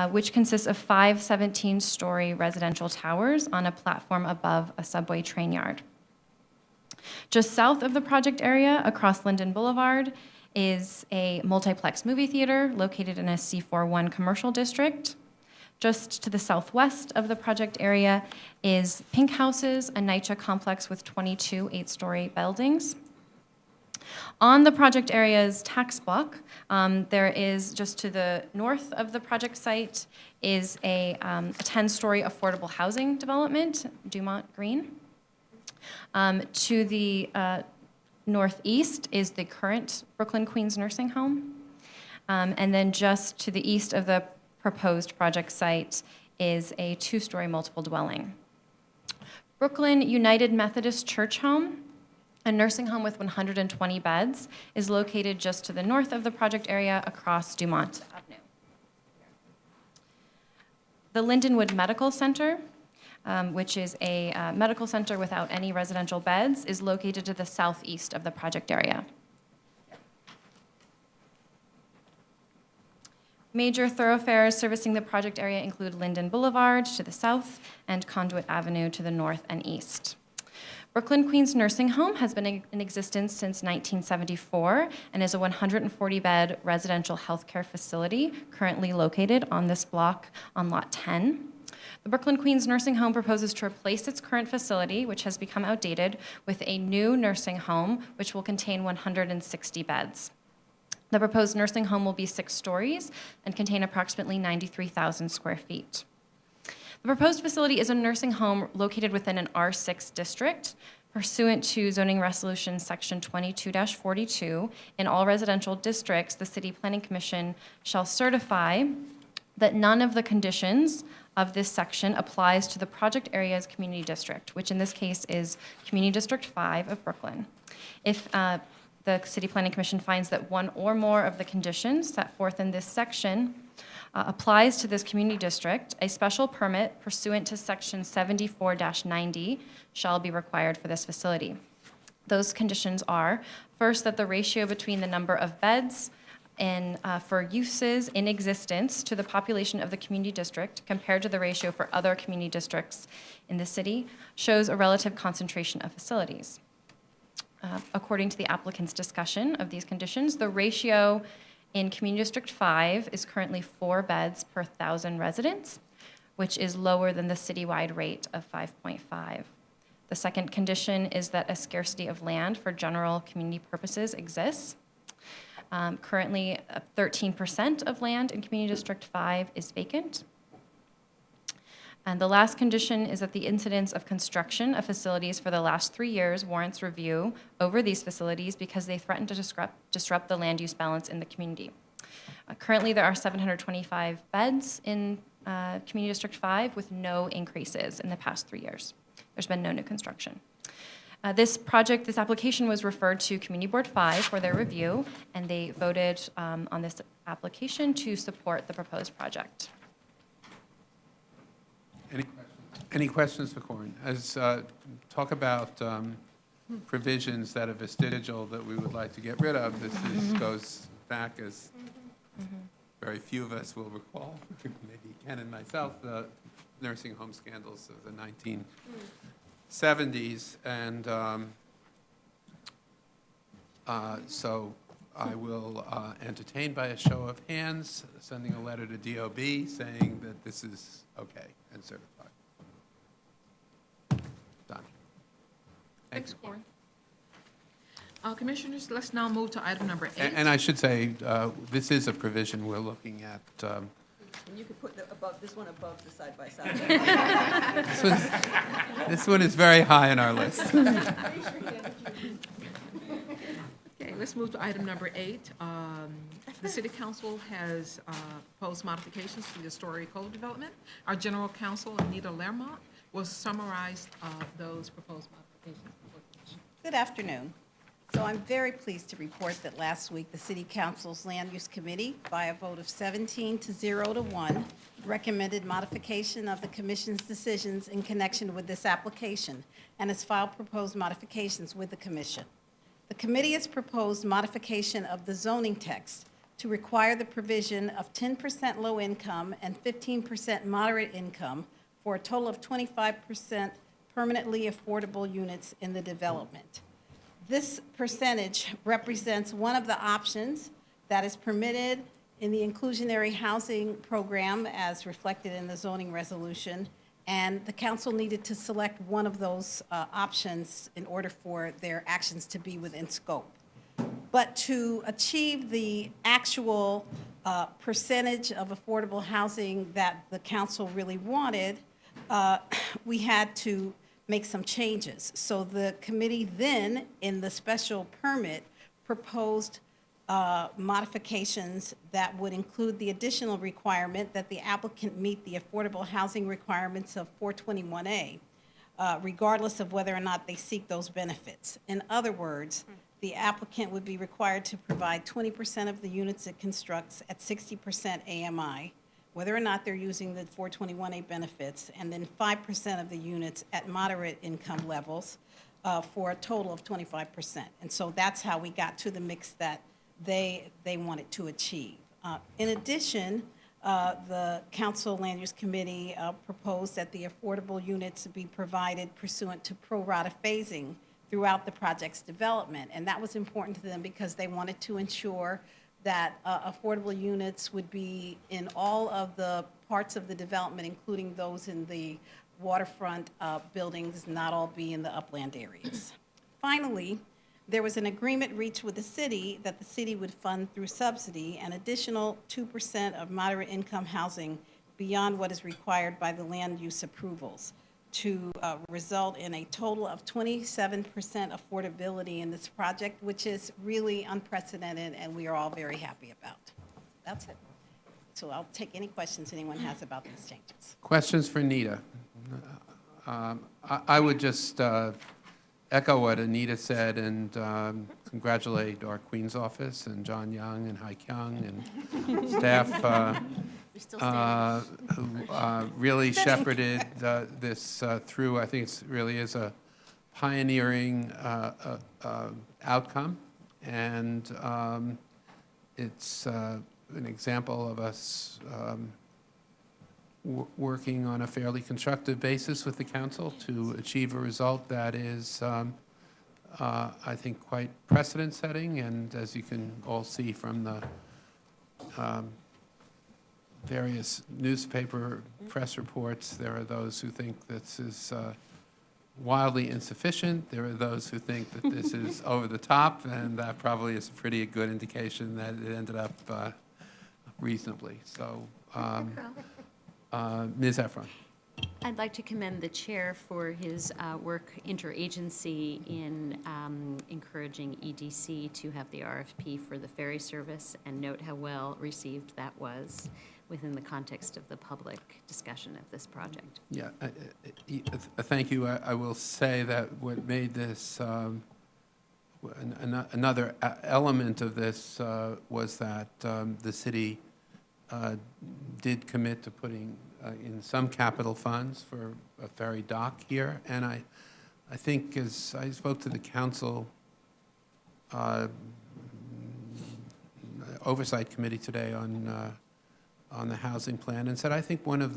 which consists of 5 17-story residential towers on a platform above a subway train yard. Just south of the project area, across Linden Boulevard, is a multiplex movie theater located in a C41 commercial district. Just to the southwest of the project area is Pink Houses, a NYCHA complex with 22 8-story buildings. On the project area's tax block, there is, just to the north of the project site, is a 10-story affordable housing development, Dumont Green. To the northeast is the current Brooklyn Queens Nursing Home. And then just to the east of the proposed project site is a 2-story multiple dwelling. Brooklyn United Methodist Church Home, a nursing home with 120 beds, is located just to the north of the project area across Dumont Avenue. The Lindenwood Medical Center, which is a medical center without any residential beds, is located to the southeast of the project area. Major thoroughfares servicing the project area include Linden Boulevard to the south and Conduit Avenue to the north and east. Brooklyn Queens Nursing Home has been in existence since 1974 and is a 140-bed residential healthcare facility currently located on this block on Lot 10. The Brooklyn Queens Nursing Home proposes to replace its current facility, which has become outdated, with a new nursing home, which will contain 160 beds. The proposed nursing home will be 6 stories and contain approximately 93,000 square feet. The proposed facility is a nursing home located within an R6 district. Pursuant to zoning resolution section 22-42, in all residential districts, the City Planning Commission shall certify that none of the conditions of this section applies to the project area's community district, which in this case is Community District 5 of Brooklyn. If the City Planning Commission finds that one or more of the conditions set forth in this section applies to this community district, a special permit pursuant to section 74-90 shall be required for this facility. Those conditions are, first, that the ratio between the number of beds for uses in existence to the population of the community district compared to the ratio for other community districts in the city shows a relative concentration of facilities. According to the applicant's discussion of these conditions, the ratio in Community District 5 is currently 4 beds per 1,000 residents, which is lower than the citywide rate of 5.5. The second condition is that a scarcity of land for general community purposes exists. Currently, 13% of land in Community District 5 is vacant. And the last condition is that the incidence of construction of facilities for the last 3 years warrants review over these facilities because they threaten to disrupt the land use balance in the community. Currently, there are 725 beds in Community District 5 with no increases in the past 3 years. There's been no new construction. This application was referred to Community Board 5 for their review, and they voted on this application to support the proposed project. Any questions for Corin? Talk about provisions that are vestigial that we would like to get rid of. This goes back as very few of us will recall, maybe Ken and myself, the nursing home scandals of the 1970s. And so I will entertain by a show of hands, sending a letter to DOB saying that this is okay and certified. Done. Thanks, Corin. Commissioners, let's now move to item number 8. And I should say, this is a provision we're looking at. And you could put this one above the side-by-side. This one is very high on our list. Okay, let's move to item number 8. The City Council has proposed modifications to the Story Code development. Our General Counsel, Anita Lermont, will summarize those proposed modifications. Good afternoon. So I'm very pleased to report that last week, the City Council's Land Use Committee, by a vote of 17 to 0 to 1, recommended modification of the Commission's decisions in connection with this application and has filed proposed modifications with the Commission. The committee has proposed modification of the zoning text to require the provision of 10% low income and 15% moderate income for a total of 25% permanently affordable units in the development. This percentage represents one of the options that is permitted in the inclusionary housing program as reflected in the zoning resolution, and the council needed to select one of those options in order for their actions to be within scope. But to achieve the actual percentage of affordable housing that the council really wanted, we had to make some changes. So the committee then, in the special permit, proposed modifications that would include the additional requirement that the applicant meet the affordable housing requirements of 421A, regardless of whether or not they seek those benefits. In other words, the applicant would be required to provide 20% of the units it constructs at 60% AMI, whether or not they're using the 421A benefits, and then 5% of the units at moderate income levels for a total of 25%. And so that's how we got to the mix that they wanted to achieve. In addition, the Council Land Use Committee proposed that the affordable units be provided pursuant to pro rata phasing throughout the project's development. And that was important to them because they wanted to ensure that affordable units would be in all of the parts of the development, including those in the waterfront buildings, not all be in the upland areas. Finally, there was an agreement reached with the city that the city would fund through subsidy an additional 2% of moderate income housing beyond what is required by the land use approvals to result in a total of 27% affordability in this project, which is really unprecedented and we are all very happy about. That's it. So I'll take any questions anyone has about these changes. Questions for Anita? I would just echo what Anita said and congratulate our Queen's office and John Young and Hai Kyung and staff who really shepherded this through. I think it really is a pioneering outcome, and it's an example of us working on a fairly constructive basis with the council to achieve a result that is, I think, quite precedent-setting, and as you can all see from the various newspaper press reports, there are those who think this is wildly insufficient. There are those who think that this is over the top, and that probably is a pretty good indication that it ended up reasonably. So, Ms. Efron. I'd like to commend the chair for his work interagency in encouraging EDC to have the RFP for the ferry service, and note how well received that was within the context of the public discussion of this project. Yeah, thank you. I will say that what made this, another element of this was that the city did commit to putting in some capital funds for a ferry dock here. And I think as I spoke to the council oversight committee today on the housing plan, and said I think one of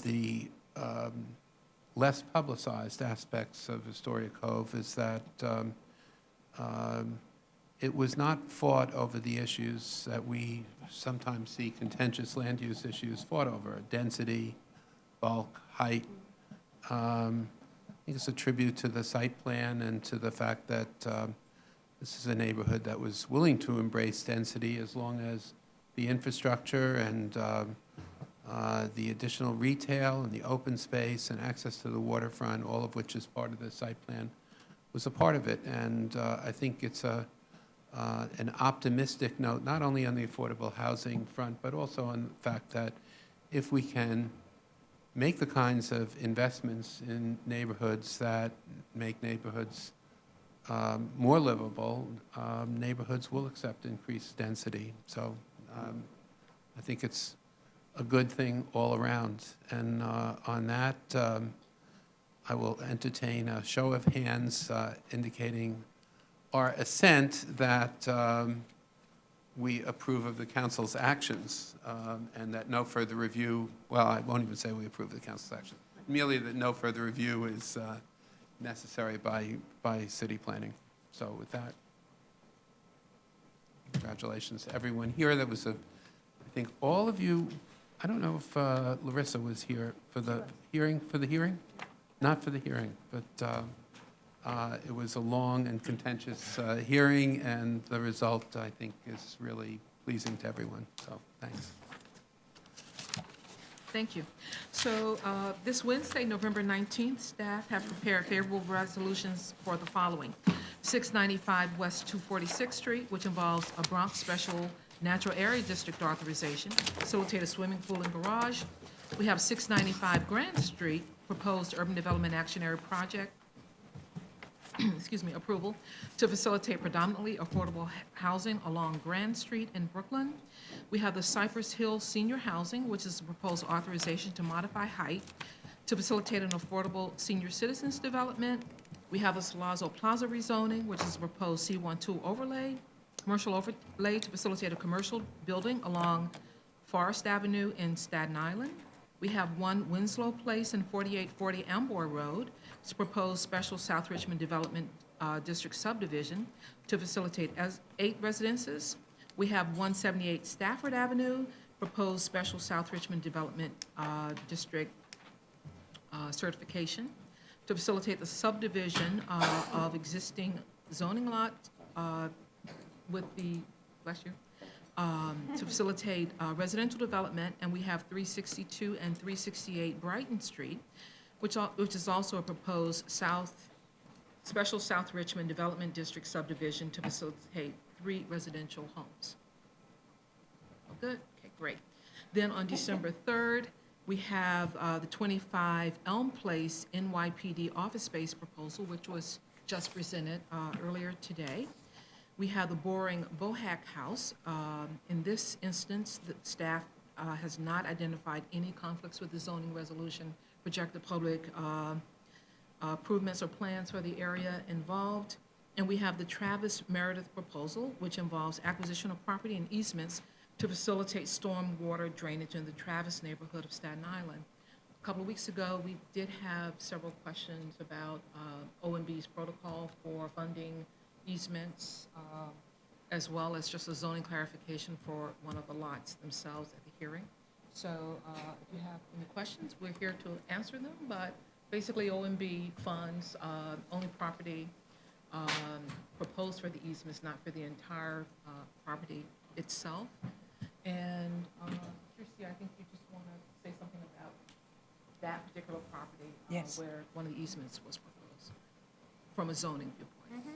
the less publicized aspects of Astoria Cove is that it was not fought over the issues that we sometimes see contentious land use issues fought over: density, bulk, height. I think it's a tribute to the site plan and to the fact that this is a neighborhood that was willing to embrace density as long as the infrastructure and the additional retail and the open space and access to the waterfront, all of which is part of the site plan, was a part of it. And I think it's an optimistic note, not only on the affordable housing front, but also on the fact that if we can make the kinds of investments in neighborhoods that make neighborhoods more livable, neighborhoods will accept increased density. So I think it's a good thing all around. And on that, I will entertain a show of hands indicating our assent that we approve of the council's actions and that no further review, well, I won't even say we approve of the council's action, merely that no further review is necessary by city planning. So with that, congratulations to everyone here. That was I think all of you, I don't know if Larissa was here for the hearing, Not for the hearing, but it was a long and contentious hearing, and the result, I think, is really pleasing to everyone. So, thanks. Thank you. So this Wednesday, November 19th, staff have prepared favorable resolutions for the following. 695 West 246th Street, which involves a Bronx Special Natural Area District authorization, facilitate a swimming pool and garage. We have 695 Grand Street, proposed urban development action area project, excuse me, approval to facilitate predominantly affordable housing along Grand Street in Brooklyn. We have the Cypress Hill Senior Housing, which is a proposed authorization to modify height to facilitate an affordable senior citizens development. We have the Salazzo Plaza rezoning, which is a proposed C12 overlay, commercial overlay to facilitate a commercial building along Forest Avenue in Staten Island. We have 1 Winslow Place and 4840 Amboy Road. It's a proposed special South Richmond Development District subdivision to facilitate 8 residences. We have 178 Stafford Avenue, proposed special South Richmond Development District certification to facilitate the subdivision of existing zoning lot with the, bless you, to facilitate residential development, and we have 362 and 368 Brighton Street, which is also a proposed special South Richmond Development District subdivision to facilitate 3 residential homes. Oh, good? Okay, great. Then on December 3rd, we have the 25 Elm Place NYPD office space proposal, which was just presented earlier today. We have the Boring Bohack House. In this instance, the staff has not identified any conflicts with the zoning resolution, projected public improvements or plans for the area involved. And we have the Travis Meredith proposal, which involves acquisition of property and easements to facilitate storm water drainage in the Travis neighborhood of Staten Island. A couple of weeks ago, we did have several questions about OMB's protocol for funding easements, as well as just a zoning clarification for one of the lots themselves at the hearing. So if you have any questions, we're here to answer them, but basically OMB funds only property proposed for the easements, not for the entire property itself. And Kirsty, I think you just want to say something about that particular property Yes. where one of the easements was proposed from a zoning viewpoint.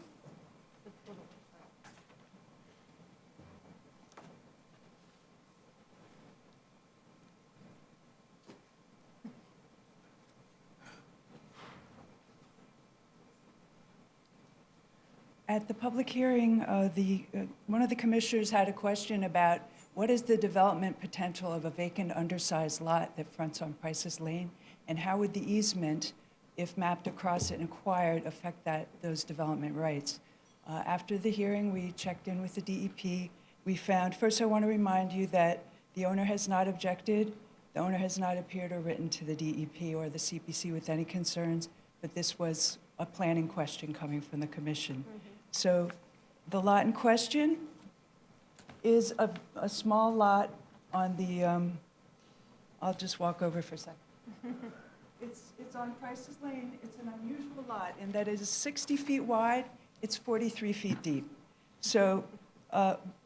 At the public hearing, one of the commissioners had a question about what is the development potential of a vacant undersized lot that fronts on Price's Lane, and how would the easement, if mapped across it and acquired, affect those development rights? After the hearing, we checked in with the DEP. We found, first I want to remind you that the owner has not objected. The owner has not appeared or written to the DEP or the CPC with any concerns, but this was a planning question coming from the commission. So the lot in question is a small lot on the, I'll just walk over for a second. It's on Price's Lane. It's an unusual lot in that it is 60 feet wide, it's 43 feet deep. So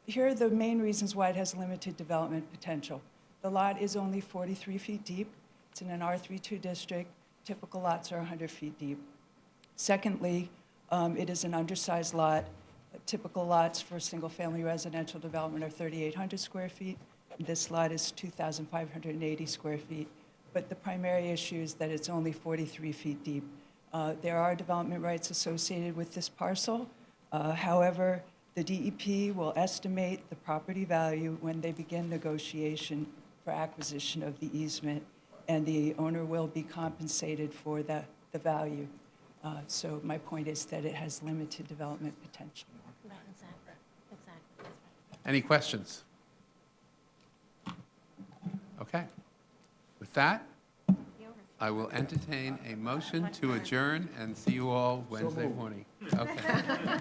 here are the main reasons why it has limited development potential. The lot is only 43 feet deep. It's in an R32 district. Typical lots are 100 feet deep. Secondly, it is an undersized lot. Typical lots for single-family residential development are 3,800 square feet. This lot is 2,580 square feet. But the primary issue is that it's only 43 feet deep. There are development rights associated with this parcel. However, the DEP will estimate the property value when they begin negotiation for acquisition of the easement, and the owner will be compensated for the value. So my point is that it has limited development potential. Any questions? Okay. With that, I will entertain a motion to adjourn and see you all Wednesday morning. Okay.